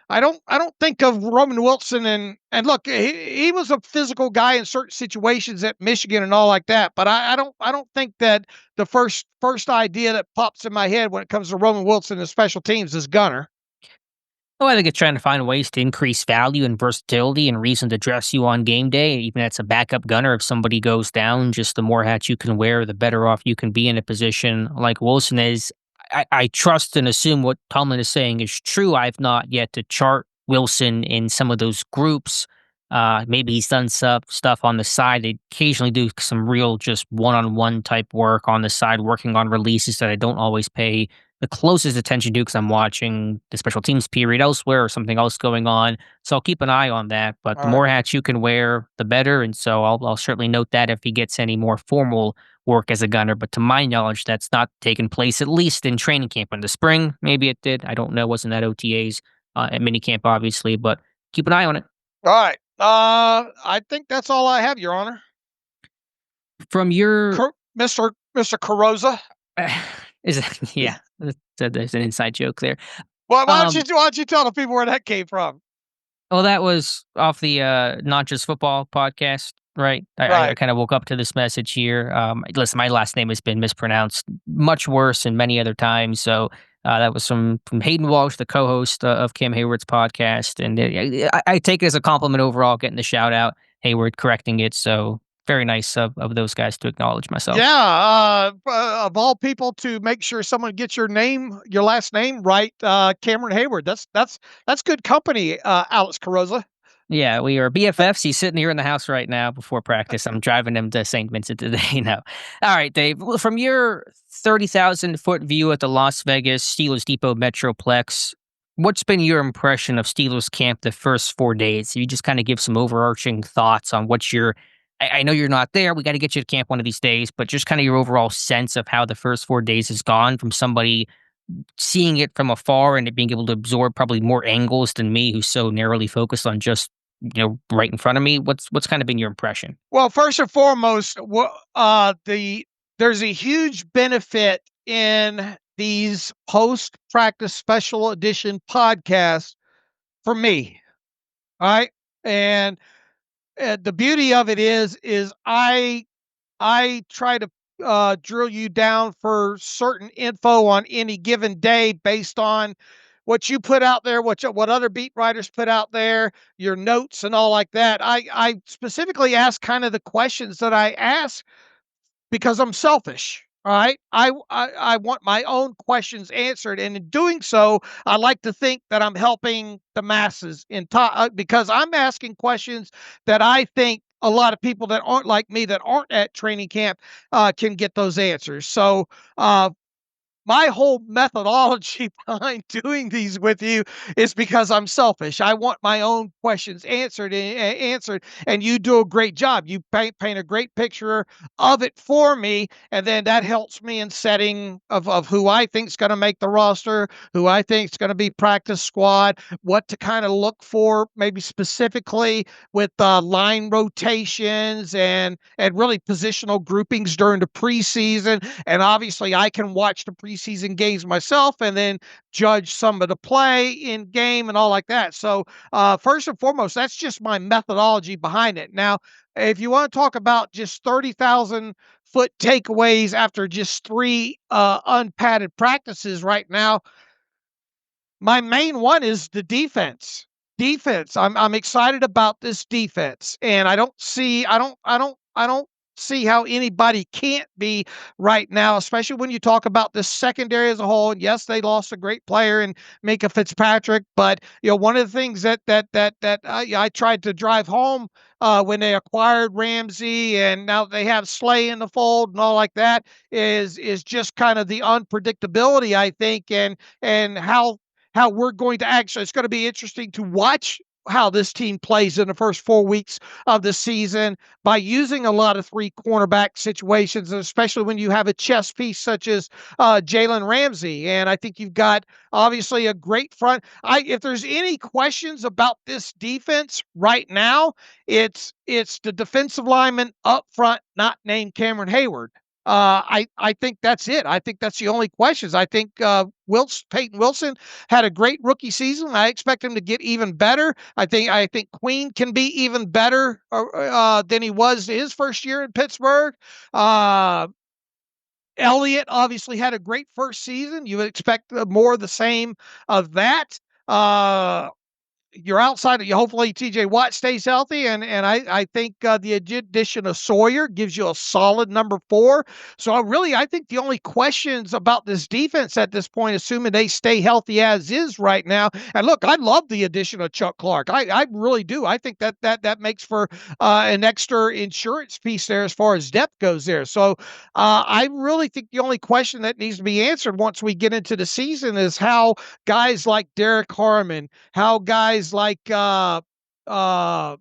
I don't think of Roman Wilson and look, he was a physical guy in certain situations at Michigan and all like that, but I don't think that the first idea that pops in my head when it comes to Roman Wilson and special teams is gunner. Oh, I think it's trying to find ways to increase value and versatility and reason to dress you on game day. Even as a backup gunner, if somebody goes down, just the more hats you can wear, the better off you can be in a position like Wilson is. I trust and assume what Tomlin is saying is true. I've not yet to chart Wilson in some of those groups. Maybe he's done stuff on the side. They occasionally do some real just one-on-one type work on the side, working on releases that I don't always pay the closest attention to because I'm watching the special teams period elsewhere or something else going on. So I'll keep an eye on that. But the more hats you can wear, the better. And so I'll certainly note that if he gets any more formal work as a gunner. But to my knowledge, that's not taken place, at least in training camp in the spring. Maybe it did. I don't know. Wasn't at OTAs at minicamp, obviously. But keep an eye on it. All right. I think that's all I have, Your Honor. From your... Mr. Mr. Carosa. Is it, yeah, there's an inside joke there. Well, why don't you tell the people where that came from? Well, that was off the Not Just Football podcast, right? I Right. kind of woke up to this message here. Listen, my last name has been mispronounced much worse than many other times. So that was from Hayden Walsh, the co-host of Cam Hayward's podcast. And I take it as a compliment overall, getting the shout out, Hayward correcting it. So very nice of those guys to acknowledge myself. Yeah, of all people to make sure someone gets your last name right, Cameron Hayward. That's good company, Alex Carosa. Yeah, we are BFFs. He's sitting here in the house right now before practice. I'm driving him to St. Vincent today. No. All right, Dave. Well, from your 30,000-foot view at the Las Vegas Steelers Depot Metroplex, what's been your impression of Steelers camp the first 4 days? You just kind of give some overarching thoughts on what I know you're not there. We got to get you to camp one of these days, but just kind of your overall sense of how the first 4 days has gone from somebody seeing it from afar and it being able to absorb probably more angles than me, who's so narrowly focused on just right in front of me. What's kind of been your impression? Well, first and foremost, there's a huge benefit in these post-practice special edition podcasts for me. All right, and the beauty of it is I try to drill you down for certain info on any given day based on what you put out there, what other beat writers put out there, your notes and all like that. I specifically ask kind of the questions that I ask because I'm selfish. All right. I want my own questions answered. And in doing so, I like to think that I'm helping the masses because I'm asking questions that I think a lot of people that aren't like me, that aren't at training camp, can get those answers. So, my whole methodology behind doing these with you is because I'm selfish. I want my own questions answered, and you do a great job. You paint a great picture of it for me, and then that helps me in setting of who I think is going to make the roster, who I think is going to be practice squad, what to kind of look for, maybe specifically with line rotations and really positional groupings during the preseason. And obviously, I can watch the preseason games myself and then judge some of the play in game and all like that. So first and foremost, that's just my methodology behind it. Now, if you want to talk about just 30,000-foot takeaways after just 3 unpadded practices right now, my main one is the defense. I'm excited about this defense, and I don't see how anybody can't be right now, especially when you talk about the secondary as a whole. And yes, they lost a great player in Minkah Fitzpatrick, but one of the things that I tried to drive home when they acquired Ramsey and now they have Slay in the fold and all like that is just kind of the unpredictability, I think, and how we're going to actually. It's going to be interesting to watch how this team plays in the first 4 weeks of the season by using a lot of 3 cornerback situations, especially when you have a chess piece such as Jalen Ramsey. And I think you've got obviously a great front. If there's any questions about this defense right now, it's the defensive lineman up front, not named Cameron Hayward. I think that's it. I think that's the only questions. I think Peyton Wilson had a great rookie season. I expect him to get even better. I think Queen can be even better than he was his first year in Pittsburgh. Elliott obviously had a great first season. You would expect more of the same of that. You're outside of you. Hopefully TJ Watt stays healthy. And I think the addition of Sawyer gives you a solid number 4. So I think the only questions about this defense at this point, assuming they stay healthy as is right now. And look, I love the addition of Chuck Clark. I really do. I think that makes for an extra insurance piece there as far as depth goes there. So I really think the only question that needs to be answered once we get into the season is how guys like Derek Harmon, how guys like Aquale,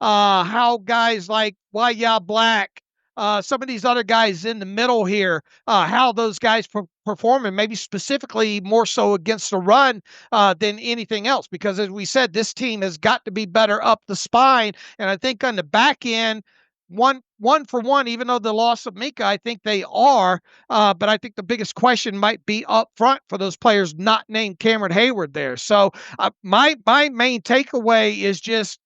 how guys like Waya Black, some of these other guys in the middle here, how those guys perform, and maybe specifically more so against the run than anything else. Because as we said, this team has got to be better up the spine, and I think on the back end, one for one, even though the loss of Mika, I think they are. But I think the biggest question might be up front for those players not named Cameron Hayward there. So my main takeaway is just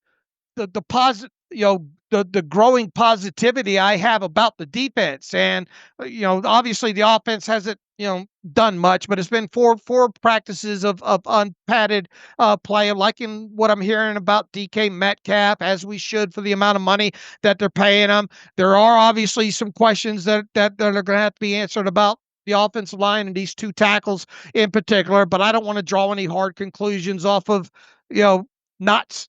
the positive, the growing positivity I have about the defense. And, obviously the offense hasn't, done much, but it's been four practices of unpadded play. I'm liking what I'm hearing about DK Metcalf, as we should, for the amount of money that they're paying him. There are obviously some questions that are going to have to be answered about the offensive line and these two tackles in particular, but I don't want to draw any hard conclusions off of, not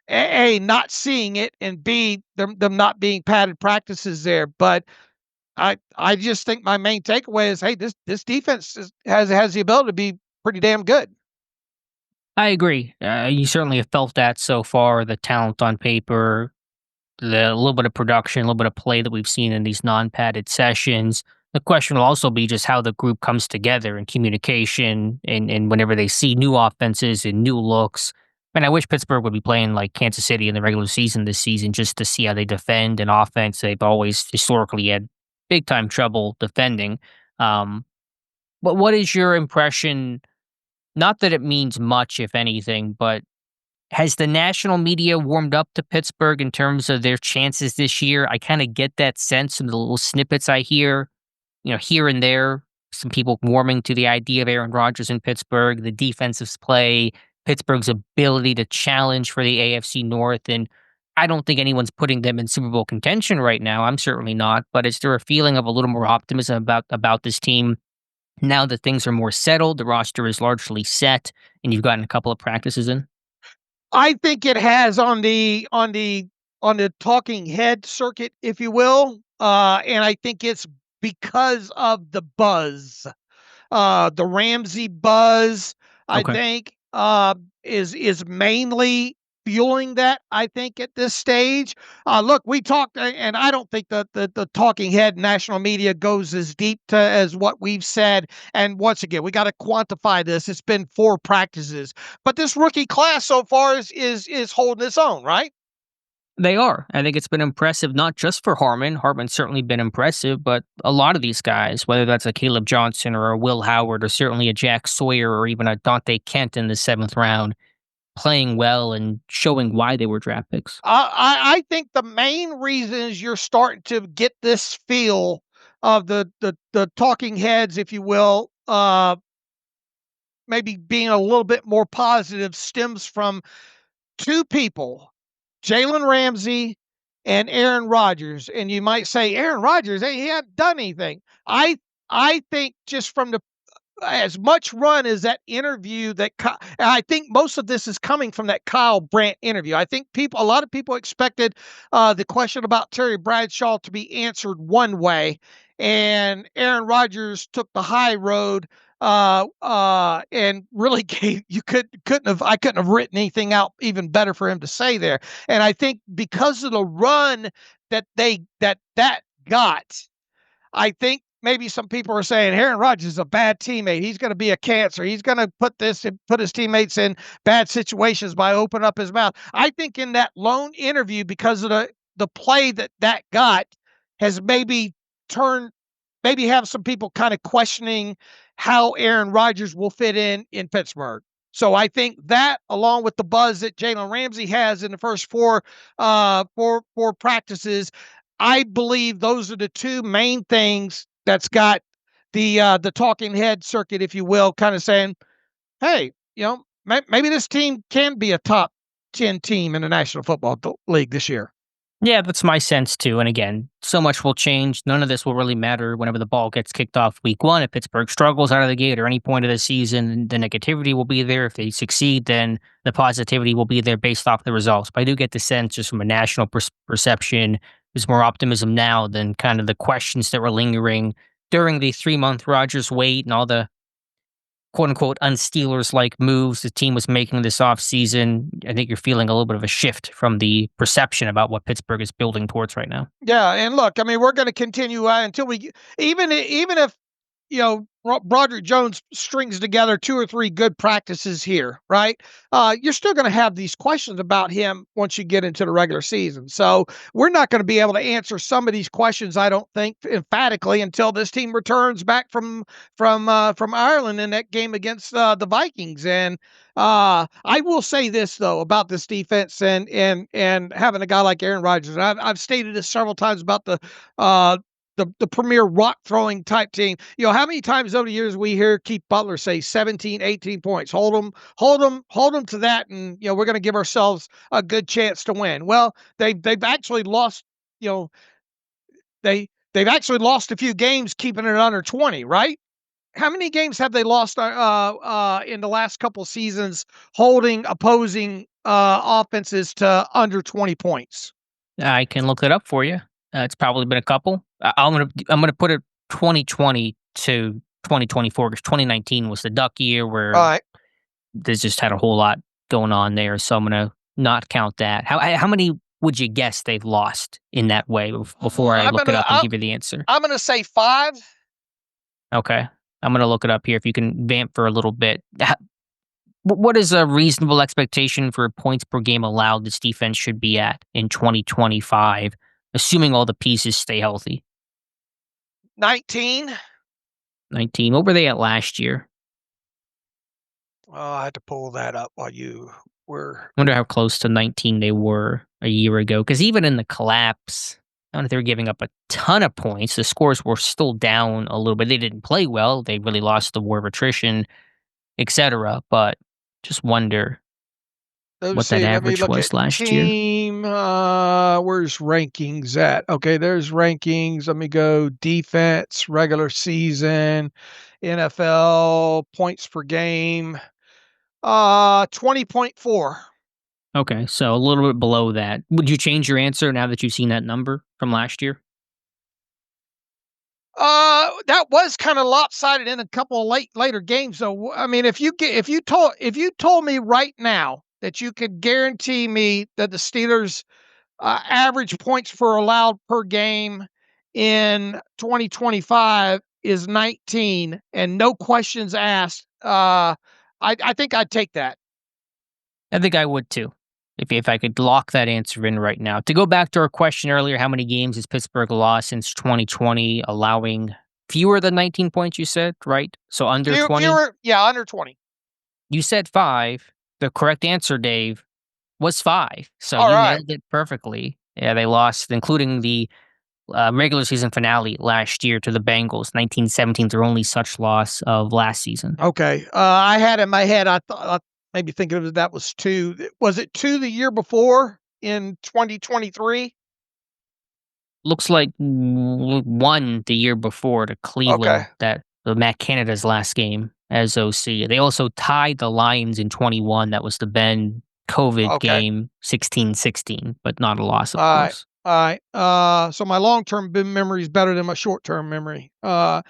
not seeing it, and B, them not being padded practices there. But I just think my main takeaway is, hey, this defense has the ability to be pretty damn good. I agree. You certainly have felt that so far. The talent on paper, the little bit of production, a little bit of play that we've seen in these non-padded sessions. The question will also be just how the group comes together in communication and whenever they see new offenses and new looks. And I wish Pittsburgh would be playing like Kansas City in the regular season this season just to see how they defend an offense. They've always historically had big time trouble defending. But what is your impression? Not that it means much, if anything, but has the national media warmed up to Pittsburgh in terms of their chances this year? I kind of get that sense from the little snippets I hear, here and there. Some people warming to the idea of Aaron Rodgers in Pittsburgh, the defensive play, Pittsburgh's ability to challenge for the AFC North. And I don't think anyone's putting them in Super Bowl contention right now. I'm certainly not. But is there a feeling of a little more optimism about this team now that things are more settled, the roster is largely set, and you've gotten a couple of practices in? I think it has on the talking head circuit, if you will. And I think it's because of the buzz. The Ramsey buzz, I think, is mainly fueling that, I think, at this stage. Look, we talked, and I don't think that the talking head national media goes as deep as what we've said. And once again, we got to quantify this. It's been 4 practices, but this rookie class so far is holding its own, right? They are. I think it's been impressive, not just for Harmon. Harmon's certainly been impressive, but a lot of these guys, whether that's a Caleb Johnson or a Will Howard or certainly a Jack Sawyer or even a Dante Kent in the 7th round, playing well and showing why they were draft picks. I think the main reasons you're starting to get this feel of the talking heads, if you will, maybe being a little bit more positive, stems from 2 people, Jalen Ramsey and Aaron Rodgers. And you might say, Aaron Rodgers, hey, he hadn't done anything. I think just from as much run as that interview I think most of this is coming from that Kyle Brandt interview. I think a lot of people expected the question about Terry Bradshaw to be answered one way, and Aaron Rodgers took the high road and really I couldn't have written anything out even better for him to say there. And I think because of the run that got, I think maybe some people are saying Aaron Rodgers is a bad teammate. He's going to be a cancer. He's going to put his teammates in bad situations by opening up his mouth. I think in that lone interview, because of the play that got, has maybe have some people kind of questioning how Aaron Rodgers will fit in Pittsburgh. So I think that, along with the buzz that Jalen Ramsey has in the first 4 practices, I believe those are the 2 main things that's got the talking head circuit, if you will, kind of saying, hey, maybe this team can be a top 10 team in the National Football League this year. Yeah, that's my sense too. And again, so much will change. None of this will really matter whenever the ball gets kicked off week 1. If Pittsburgh struggles out of the gate or any point of the season, the negativity will be there. If they succeed, then the positivity will be there based off the results. But I do get the sense just from a national perception, there's more optimism now than kind of the questions that were lingering during the 3-month Rodgers wait and all the quote-unquote un-Steelers-like moves the team was making this offseason. I think you're feeling a little bit of a shift from the perception about what Pittsburgh is building towards right now. Yeah, and look, I mean, we're going to continue until even if Broderick Jones strings together 2 or 3 good practices here, right? You're still going to have these questions about him once you get into the regular season. So we're not going to be able to answer some of these questions, I don't think, emphatically until this team returns back from Ireland in that game against the Vikings. And I will say this though about this defense and having a guy like Aaron Rodgers. I've stated this several times about the premier rock throwing type team. How many times over the years we hear Keith Butler say 17, 18 points, hold them to that. And, we're going to give ourselves a good chance to win. Well, they've actually lost, they've actually lost a few games keeping it under 20, right? How many games have they lost in the last couple seasons holding opposing offenses to under 20 points? I can look it up for you. It's probably been a couple. I'm gonna put it 2020 to 2024 because 2019 was the Duck year where they just had a whole lot going on there. So I'm gonna not count that. How many would you guess they've lost in that way before I look it up and give you the answer? I'm gonna say 5. Okay, I'm gonna look it up here. If you can vamp for a little bit. What is a reasonable expectation for points per game allowed this defense should be at in 2025, assuming all the pieces stay healthy? 19. 19. What were they at last year? I had to pull that up while you were. I wonder how close to 19 they were a year ago. Because even in the collapse, I don't know if they were giving up a ton of points. The scores were still down a little bit. They didn't play well. They really lost the war of attrition, etc. But just wonder what that average was last year. Where's rankings at? Okay, there's rankings. Let me go defense, regular season, NFL, points per game. 20.4. Okay, so a little bit below that. Would you change your answer now that you've seen that number from last year? That was kind of lopsided in a couple of later games. So, I mean, if you told me right now that you could guarantee me that the Steelers average points per allowed per game in 2025 is 19 and no questions asked, I think I'd take that. I think I would too. If I could lock that answer in right now. To go back to our question earlier, how many games has Pittsburgh lost since 2020, allowing fewer than 19 points, you said, right? So under 20? Under 20. You said 5. The correct answer, Dave, was 5. So you nailed it perfectly. Yeah, they lost, including the regular season finale last year to the Bengals, 1917, their only such loss of last season. Okay. I had in my head, I thought maybe thinking of that was 2. Was it 2 the year before in 2023? Looks like 1 the year before to Cleveland, that the Matt Canada's last game as OC. They also tied the Lions in 21. That was the Ben COVID game, 16-16, but not a loss, of course. All right. So my long-term memory is better than my short-term memory. All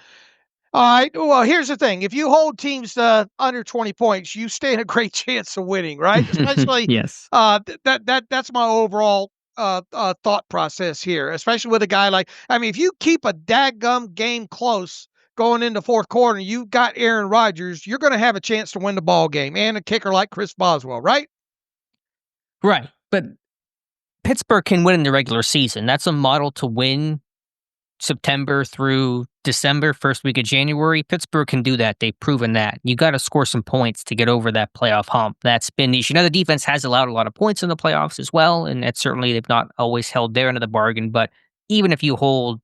right. Well, here's the thing. If you hold teams under 20 points, you stand a great chance of winning, right? Especially, yes. That's my overall thought process here, especially with a guy like, if you keep a dadgum game close going into fourth quarter, and you've got Aaron Rodgers, you're going to have a chance to win the ball game, and a kicker like Chris Boswell, right? Right. But Pittsburgh can win in the regular season. That's a model to win September through December, first week of January. Pittsburgh can do that. They've proven that. You got to score some points to get over that playoff hump. That's been the issue. Now, the defense has allowed a lot of points in the playoffs as well, and that's certainly they've not always held their end of the bargain. But even if you hold,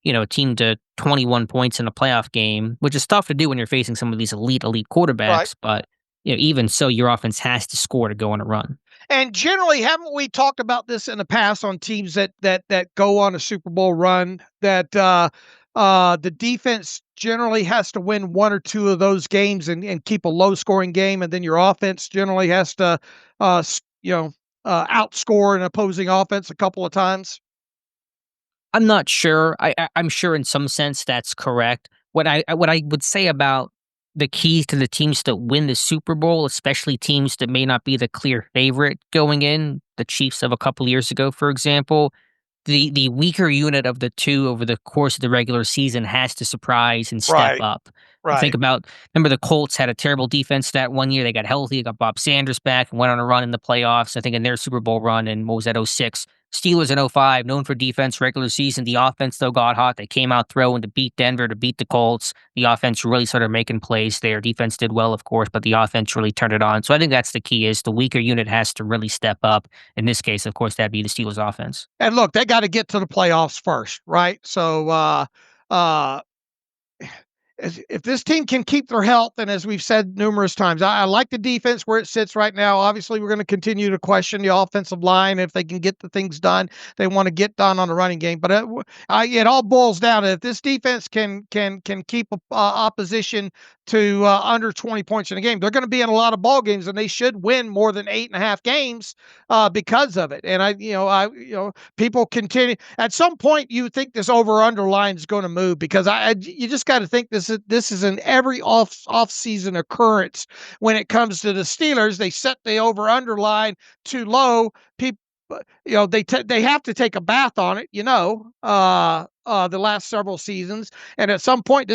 a team to 21 points in a playoff game, which is tough to do when you're facing some of these elite quarterbacks, but even so, your offense has to score to go on a run. And generally, haven't we talked about this in the past on teams that go on a Super Bowl run, that the defense generally has to win 1 or 2 of those games and keep a low-scoring game, and then your offense generally has to outscore an opposing offense a couple of times? I'm not sure. I'm sure in some sense that's correct. What I would say about the keys to the teams that win the Super Bowl, especially teams that may not be the clear favorite going in, the Chiefs of a couple years ago, for example, the weaker unit of the two over the course of the regular season has to surprise and step Right. up. Right. Think about, remember the Colts had a terrible defense that one year. They got healthy, they got Bob Sanders back and went on a run in the playoffs. I think in their Super Bowl run in, what was that, 06. Steelers in 05, known for defense, regular season. The offense, though, got hot. They came out throwing to beat Denver, to beat the Colts. The offense really started making plays there. Defense did well, of course, but the offense really turned it on. So I think that's the key, is the weaker unit has to really step up. In this case, of course, that'd be the Steelers offense. And look, they got to get to the playoffs first, right? So, if this team can keep their health, and as we've said numerous times, I like the defense where it sits right now. Obviously, we're going to continue to question the offensive line if they can get the things done they want to get done on the running game. But it all boils down to, if this defense can keep opposition to under 20 points in a game, they're going to be in a lot of ball games, and they should win more than 8.5 games because of it. And people continue. At some point, you think this over/under line is going to move, because you just got to think this is an every off-season occurrence when it comes to the Steelers. They set the over/under line too low. People, they have to take a bath on it. The last several seasons, and at some point,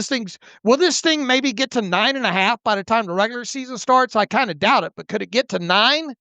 will this thing maybe get to 9.5 by the time the regular season starts? I kind of doubt it, but could it get to 9?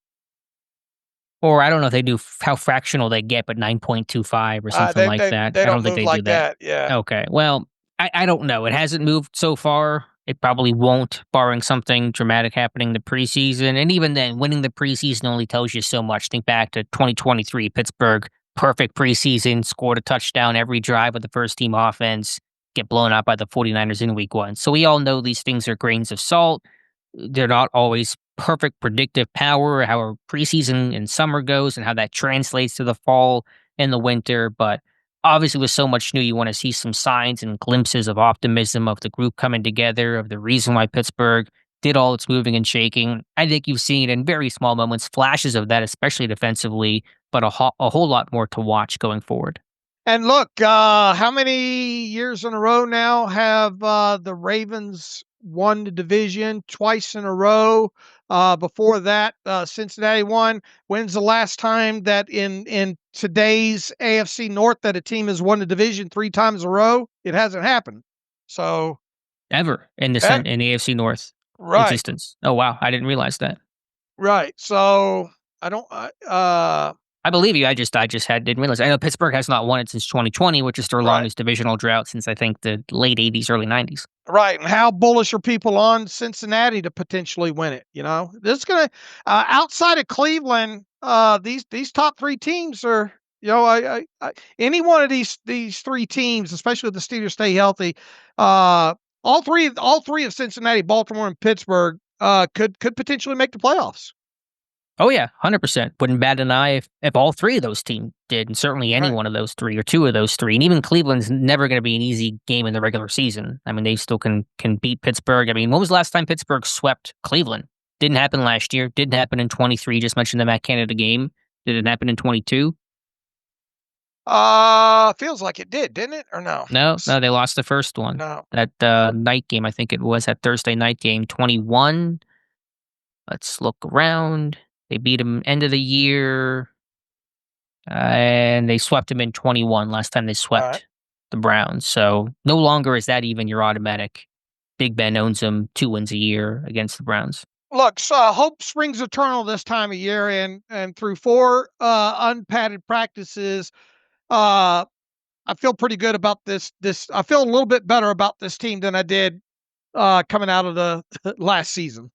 Or I don't know if they do how fractional they get, but 9.25 or something like that. They I don't think move they like do that. Yeah. Okay. Well, I don't know. It hasn't moved so far. It probably won't, barring something dramatic happening in the preseason. And even then, winning the preseason only tells you so much. Think back to 2023, Pittsburgh, perfect preseason, scored a touchdown every drive with the first team offense, get blown out by the 49ers in week 1. So we all know these things are grains of salt. They're not always perfect predictive power, how our preseason and summer goes and how that translates to the fall and the winter. But obviously, with so much new, you want to see some signs and glimpses of optimism, of the group coming together, of the reason why Pittsburgh did all its moving and shaking. I think you've seen it in very small moments, flashes of that, especially defensively, but a whole lot more to watch going forward. And look, how many years in a row now have the Ravens won the division? Twice in a row. Before that, Cincinnati won. When's the last time that in today's AFC North that a team has won the division 3 times in a row? It hasn't happened. So ever in the AFC North existence. Oh wow, I didn't realize that. Right. So I believe you. I just didn't realize. I know Pittsburgh has not won it since 2020, which is their longest divisional drought since I think the late 80s, early 90s. Right. And how bullish are people on Cincinnati to potentially win it? This is going to, outside of Cleveland, these top 3 teams are, any one of these 3 teams, especially if the Steelers stay healthy, all three of Cincinnati, Baltimore, and Pittsburgh could potentially make the playoffs. Oh yeah, 100%. Wouldn't bat an eye if all 3 of those teams did, and certainly any one of those 3 or 2 of those 3. And even Cleveland's never going to be an easy game in the regular season. I mean, they still can beat Pittsburgh. I mean, when was the last time Pittsburgh swept Cleveland? Didn't happen last year. Didn't happen in 23. Just mentioned the Matt Canada game. Did it happen in 22? Feels like it did, didn't it? Or no? No, they lost the first one. No. That night game, I think it was, that Thursday night game, 21. Let's look around. They beat him end of the year, and they swept him in 21 last time they swept the Browns. So no longer is that even your automatic. Big Ben owns them 2 wins a year against the Browns. Look, so hope springs eternal this time of year, and through 4 unpadded practices, I feel pretty good about this. I feel a little bit better about this team than I did coming out of the last season.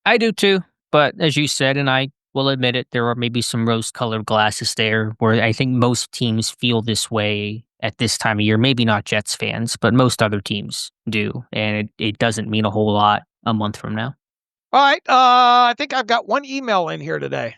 I do too. But as you said, and I will admit it, there are maybe some rose-colored glasses there where I think most teams feel this way at this time of year. Maybe not Jets fans, but most other teams do. And it doesn't mean a whole lot a month from now. All right. I think I've got one email in here today.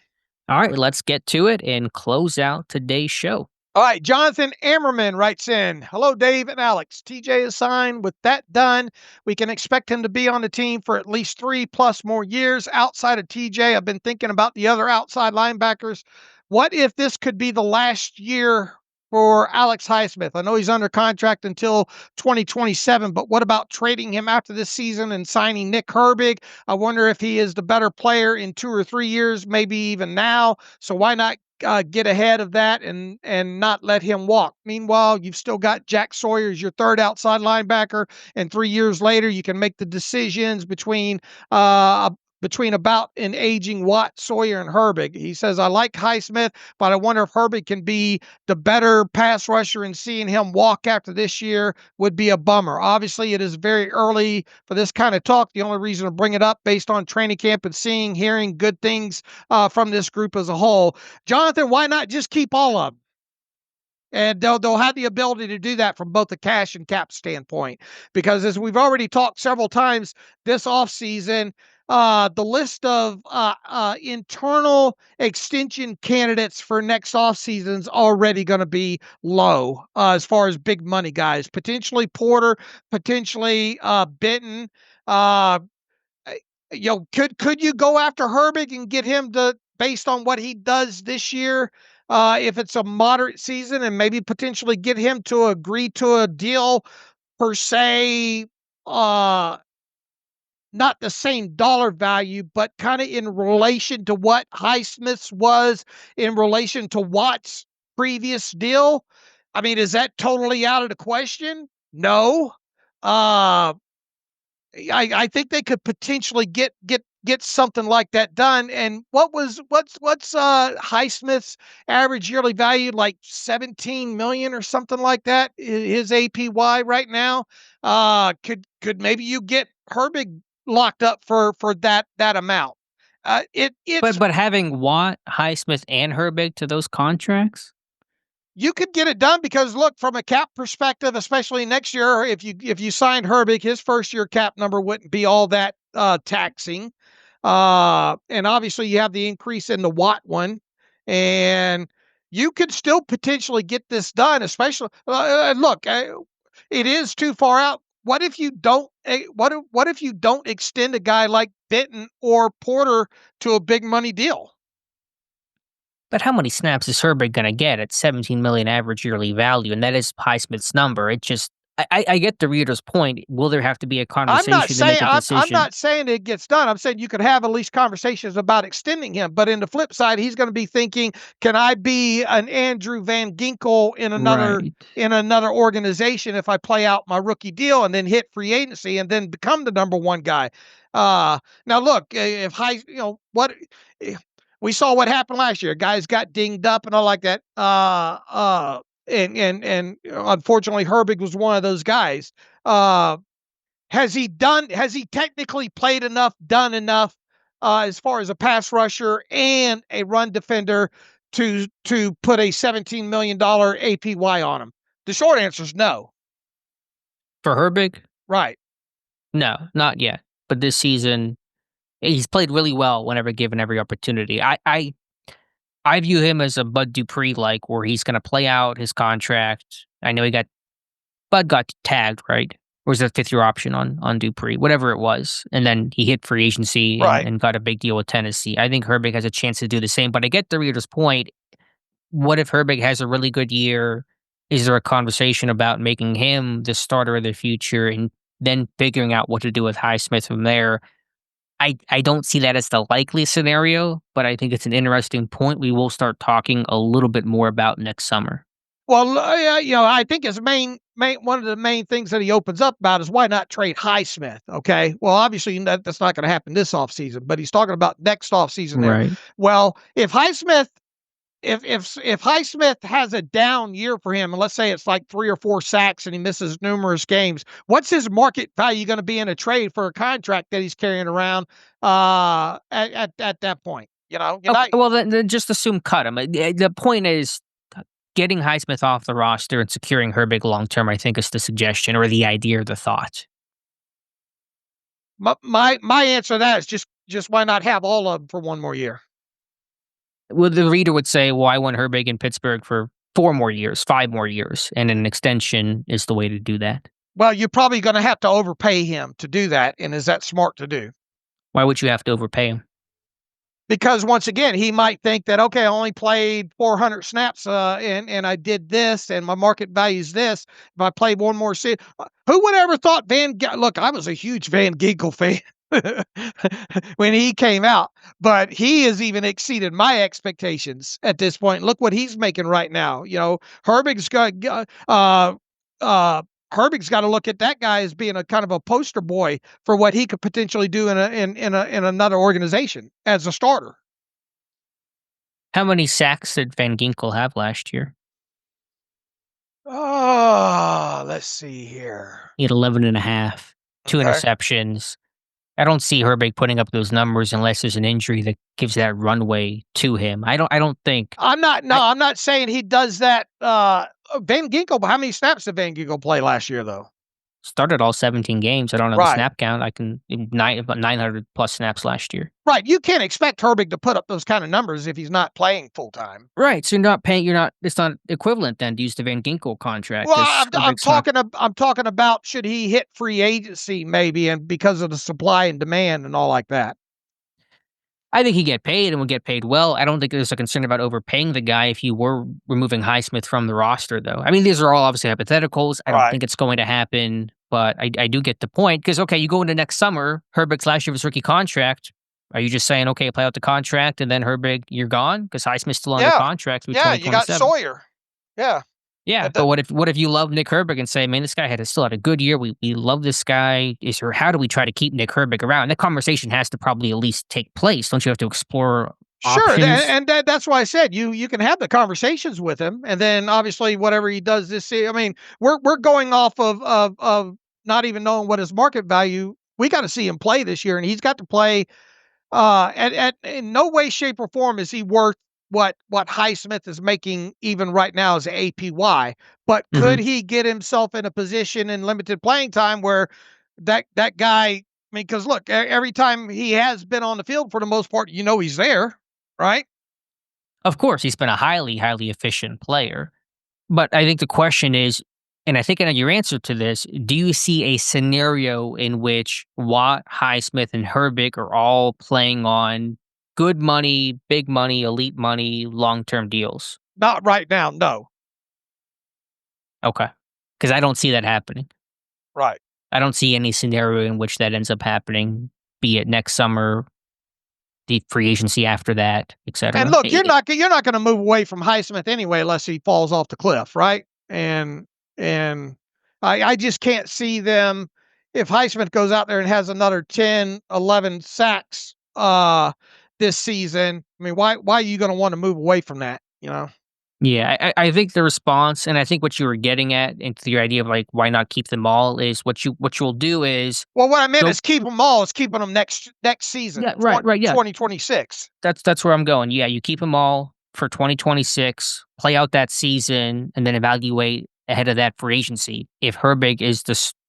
All right. Let's get to it and close out today's show. All right, Jonathan Ammerman writes in, hello, Dave and Alex. TJ is signed. With that done, we can expect him to be on the team for at least 3+ more years. Outside of TJ, I've been thinking about the other outside linebackers. What if this could be the last year for Alex Highsmith? I know he's under contract until 2027, but what about trading him after this season and signing Nick Herbig? I wonder if he is the better player in 2 or 3 years, maybe even now. So why not get ahead of that and not let him walk. Meanwhile, you've still got Jack Sawyer as your third outside linebacker, and 3 years later, you can make the decisions between about an aging Watt, Sawyer, and Herbig. He says, I like Highsmith, but I wonder if Herbig can be the better pass rusher, and seeing him walk after this year would be a bummer. Obviously, it is very early for this kind of talk. The only reason to bring it up based on training camp and hearing good things from this group as a whole. Jonathan, why not just keep all of them? And they'll have the ability to do that from both the cash and cap standpoint. Because as we've already talked several times this offseason, the list of internal extension candidates for next offseason is already going to be low as far as big money guys. Potentially Porter, potentially Benton. Could you go after Herbig and get him to, based on what he does this year, if it's a moderate season, and maybe potentially get him to agree to a deal per se, not the same dollar value, but kind of in relation to what Highsmith's was in relation to Watt's previous deal? I mean, is that totally out of the question? No. I think they could potentially get something like that done. And what's Highsmith's average yearly value, like 17 million or something like that, his APY right now? Could maybe you get Herbig locked up for that amount? But having Watt, Highsmith, and Herbig to those contracts, you could get it done, because look, from a cap perspective, especially next year, if you signed Herbig, his first year cap number wouldn't be all that taxing. And obviously you have the increase in the Watt one, and you could still potentially get this done, especially look, it is too far out. What if you don't what if you don't extend a guy like Benton or Porter to a big money deal? but how many snaps is Herbig going to get at 17 million average yearly value? And that is Highsmith's number. It just, I get the reader's point. Will there have to be a conversation to make a decision? I'm not saying it gets done. I'm saying you could have at least conversations about extending him. But in the flip side, he's going to be thinking, can I be an Andrew Van Ginkel in another organization if I play out my rookie deal and then hit free agency and then become the number one guy? Now look, we saw what happened last year. Guys got dinged up and all like that. And unfortunately, Herbig was one of those guys. Has he technically played enough, done enough, as far as a pass rusher and a run defender to put a $17 million APY on him? The short answer is no. For Herbig? Right. No, not yet. But this season, he's played really well whenever given every opportunity. I view him as a Bud Dupree-like, where he's going to play out his contract. I know Bud got tagged, right? Or was that a fifth-year option on Dupree? Whatever it was. And then he hit free agency and got a big deal with Tennessee. I think Herbig has a chance to do the same. But I get the reader's point. What if Herbig has a really good year? Is there a conversation about making him the starter of the future and then figuring out what to do with Highsmith from there? I don't see that as the likely scenario, but I think it's an interesting point we will start talking a little bit more about next summer. Well, I think his main one of the main things that he opens up about is why not trade Highsmith. Okay, well, obviously that's not going to happen this offseason, but he's talking about next offseason there. Right. Well, if Highsmith has a down year for him, and let's say it's like 3 or 4 sacks and he misses numerous games, what's his market value going to be in a trade for a contract that he's carrying around at that point? Well, then just assume cut him. The point is getting Highsmith off the roster and securing Herbig long term. I think is the suggestion or the idea or the thought. My answer to that is just why not have all of them for one more year? Well, the reader would say, well, I want Herbig in Pittsburgh for 4 more years, 5 more years, and an extension is the way to do that. Well, you're probably going to have to overpay him to do that, and is that smart to do? Why would you have to overpay him? Because once again, he might think that, okay, I only played 400 snaps and I did this, and my market value is this. If I played one more season, who would ever thought look, I was a huge Van Ginkel fan. when he came out, but he has even exceeded my expectations at this point. Look what he's making right now. Herbig's got to look at that guy as being a kind of a poster boy for what he could potentially do in another organization as a starter. How many sacks did Van Ginkel have last year? Oh, let's see here. He had 11 and a half, 2 Okay. interceptions. I don't see Herbig putting up those numbers unless there's an injury that gives that runway to him. I don't think. I'm not saying he does that. Van Ginkel, how many snaps did Van Ginkel play last year, though? Started all 17 games. I don't know the Right. snap count. About 900 plus snaps last year. Right. You can't expect Herbig to put up those kind of numbers if he's not playing full time. Right. So it's not equivalent then to use the Van Ginkel contract. Well, I'm talking about should he hit free agency maybe, and because of the supply and demand and all like that. I think he'd get paid and would get paid well. I don't think there's a concern about overpaying the guy if you were removing Highsmith from the roster, though. I mean, these are all obviously hypotheticals. I don't think it's going to happen, but I do get the point. Because, okay, you go into next summer, Herbig's last year of his rookie contract. Are you just saying, okay, play out the contract, and then Herbig, you're gone? Because Highsmith's still under contract through 2027. You got Sawyer. Yeah. Yeah, but what if you love Nick Herbig and say, man, this guy still had a good year. We love this guy. How do we try to keep Nick Herbig around? That conversation has to probably at least take place. Don't you have to explore options? Sure, and that's why I said you can have the conversations with him, and then obviously whatever he does this year. I mean, we're going off of not even knowing what his market value. We got to see him play this year, and he's got to play. In no way, shape, or form is he worth what Highsmith is making even right now as an APY. But could he get himself in a position in limited playing time where that guy? I mean, because look, every time he has been on the field for the most part, he's there, right? Of course, he's been a highly, highly efficient player. But I think the question is, and I think I know your answer to this, do you see a scenario in which Watt, Highsmith, and Herbig are all playing on good money, big money, elite money, long-term deals? Not right now, no. Okay. Because I don't see that happening. Right. I don't see any scenario in which that ends up happening, be it next summer, the free agency after that, etc. And look, you're not going to move away from Highsmith anyway unless he falls off the cliff, right? And I just can't see them, if Highsmith goes out there and has another 10, 11 sacks this season. I mean, why are you going to want to move away from that, Yeah, I think the response, and I think what you were getting at into your idea of like why not keep them all, is what you'll do is. Well, what I meant is keep them all. Is keeping them next season. Yeah, right. Yeah, 2026. That's where I'm going. Yeah, you keep them all for 2026, play out that season, and then evaluate ahead of that free agency. If Herbig is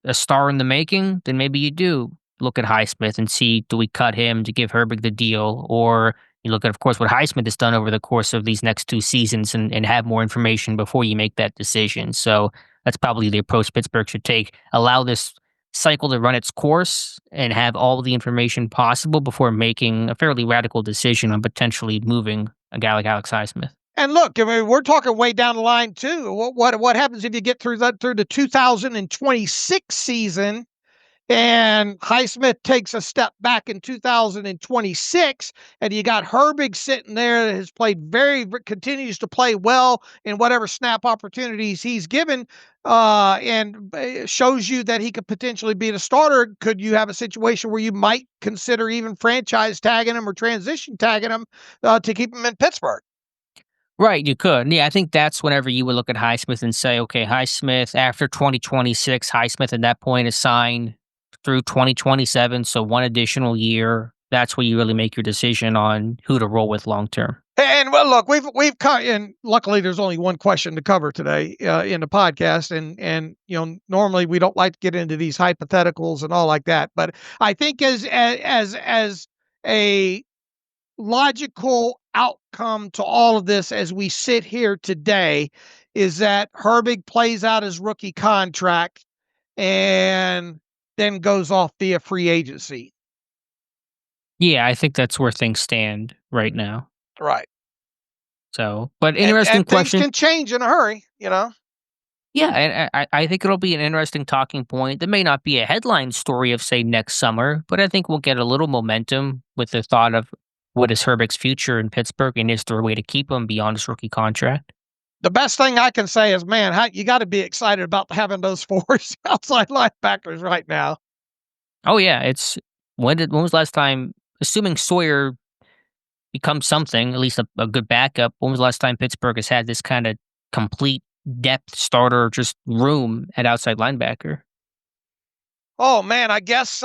a star in the making, then maybe you do look at Highsmith and see, do we cut him to give Herbig the deal, or you look at, of course, what Highsmith has done over the course of these next 2 seasons and have more information before you make that decision. So that's probably the approach Pittsburgh should take. Allow this cycle to run its course and have all the information possible before making a fairly radical decision on potentially moving a guy like Alex Highsmith. And look, I mean, we're talking way down the line too. What happens if you get through the 2026 season and Highsmith takes a step back in 2026, and you got Herbig sitting there that has played continues to play well in whatever snap opportunities he's given, and shows you that he could potentially be the starter. Could you have a situation where you might consider even franchise tagging him or transition tagging him to keep him in Pittsburgh? Right, you could. Yeah, I think that's whenever you would look at Highsmith and say, okay, Highsmith, after 2026, Highsmith at that point is signed through 2027, so 1 additional year. That's where you really make your decision on who to roll with long term. And well, look, we've cut, and luckily there's only one question to cover today in the podcast, and normally we don't like to get into these hypotheticals and all like that, but I think as a logical outcome to all of this as we sit here today is that Herbig plays out his rookie contract and then goes off via free agency. Yeah, I think that's where things stand right now. Right. So, but interesting and question. Things can change in a hurry, Yeah, and I think it'll be an interesting talking point. There may not be a headline story of, say, next summer, but I think we'll get a little momentum with the thought of what is Herbeck's future in Pittsburgh, and is there a way to keep him beyond his rookie contract? The best thing I can say is, man, you got to be excited about having those four outside linebackers right now. Oh yeah, when was the last time? Assuming Sawyer becomes something, at least a good backup. When was the last time Pittsburgh has had this kind of complete depth starter, just room at outside linebacker? Oh man, I guess.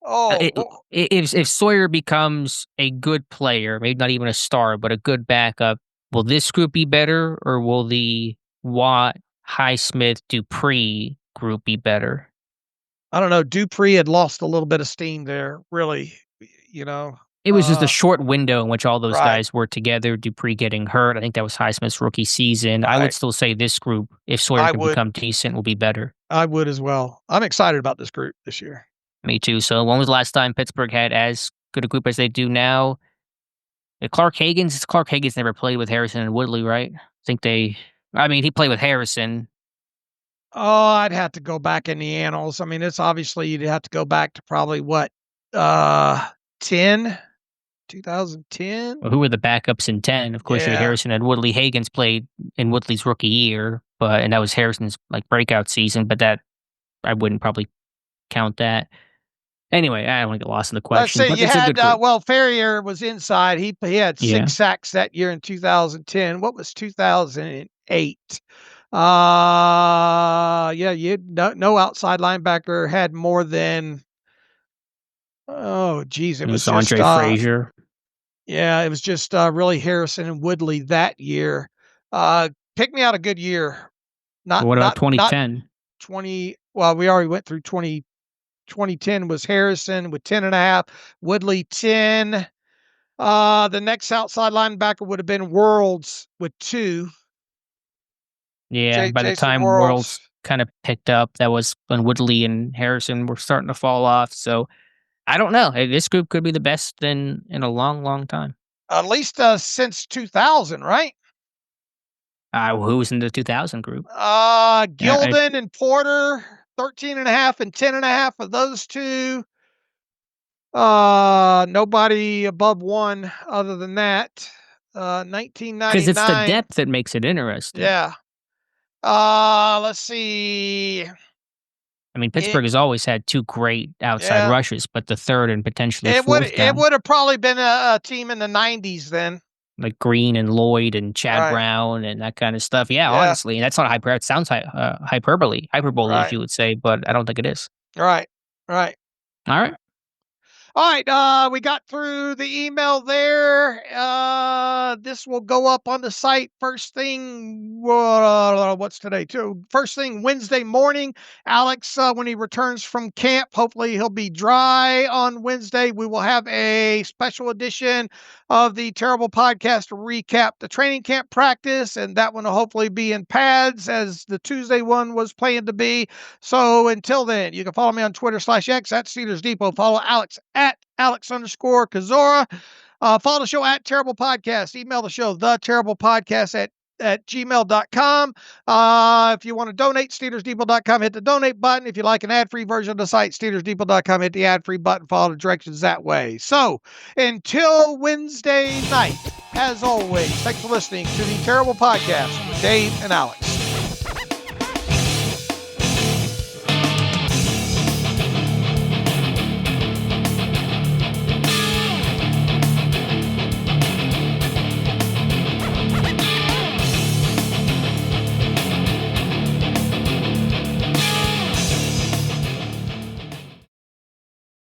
If Sawyer becomes a good player, maybe not even a star, but a good backup, will this group be better, or will the Watt, Highsmith, Dupree group be better? I don't know. Dupree had lost a little bit of steam there, really. You know, It was just a short window in which all those right. guys were together. Dupree getting hurt. I think that was Highsmith's rookie season. I would still say this group, if Sawyer can become decent, will be better. I would as well. I'm excited about this group this year. Me too. So when was the last time Pittsburgh had as good a group as they do now? Clark Hagan's never played with Harrison and Woodley, right? He played with Harrison. Oh, I'd have to go back in the annals. I mean, it's obviously you'd have to go back to probably 2010? Well, who were the backups in 10? Of course, you had Harrison and Woodley. Hagan's played in Woodley's rookie year, and that was Harrison's breakout season, but that I wouldn't probably count that. Anyway, I don't want to get lost in the question. Let's say you had, Ferrier was inside. He had 6 sacks that year in 2010. What was 2008? No outside linebacker had more than, it was Andre Frazier. Yeah, it was just really Harrison and Woodley that year. Pick me out a good year. What about 2010? We already went through 2010 was Harrison with 10.5, Woodley 10. The next outside linebacker would have been Worlds with 2. Yeah, by the time Worlds kind of picked up, that was when Woodley and Harrison were starting to fall off. So I don't know. This group could be the best in a long, long time. At least since 2000, right? Who was in the 2000 group? Gilden and Porter, 13.5 and 10.5 of those two. Nobody above 1 other than that. 1999. Because it's the depth that makes it interesting. Yeah. Let's see. I mean, Pittsburgh has always had 2 great outside rushes, but the third and potentially fourth it would have probably been a team in the 90s then. Like Green and Lloyd and Chad Brown and that kind of stuff. Yeah, honestly, and that's not hyperbole. It sounds hyperbole, if you would say, but I don't think it is. Right. All right, we got through the email there. This will go up on the site first thing. What's today? First thing Wednesday morning. Alex, when he returns from camp, hopefully he'll be dry on Wednesday. We will have a special edition of the Terrible Podcast to recap the training camp practice, and that one will hopefully be in pads as the Tuesday one was planned to be. So until then, you can follow me on Twitter /X at Steelers Depot. Follow Alex at Alex_Kozora. Follow the show at Terrible Podcast. Email the show, theterriblepodcast at gmail.com. If you want to donate, SteelersDepot.com, hit the donate button. If you like an ad-free version of the site, SteelersDepot.com, hit the ad-free button. Follow the directions that way. So until Wednesday night, as always, thanks for listening to the Terrible Podcast with Dave and Alex.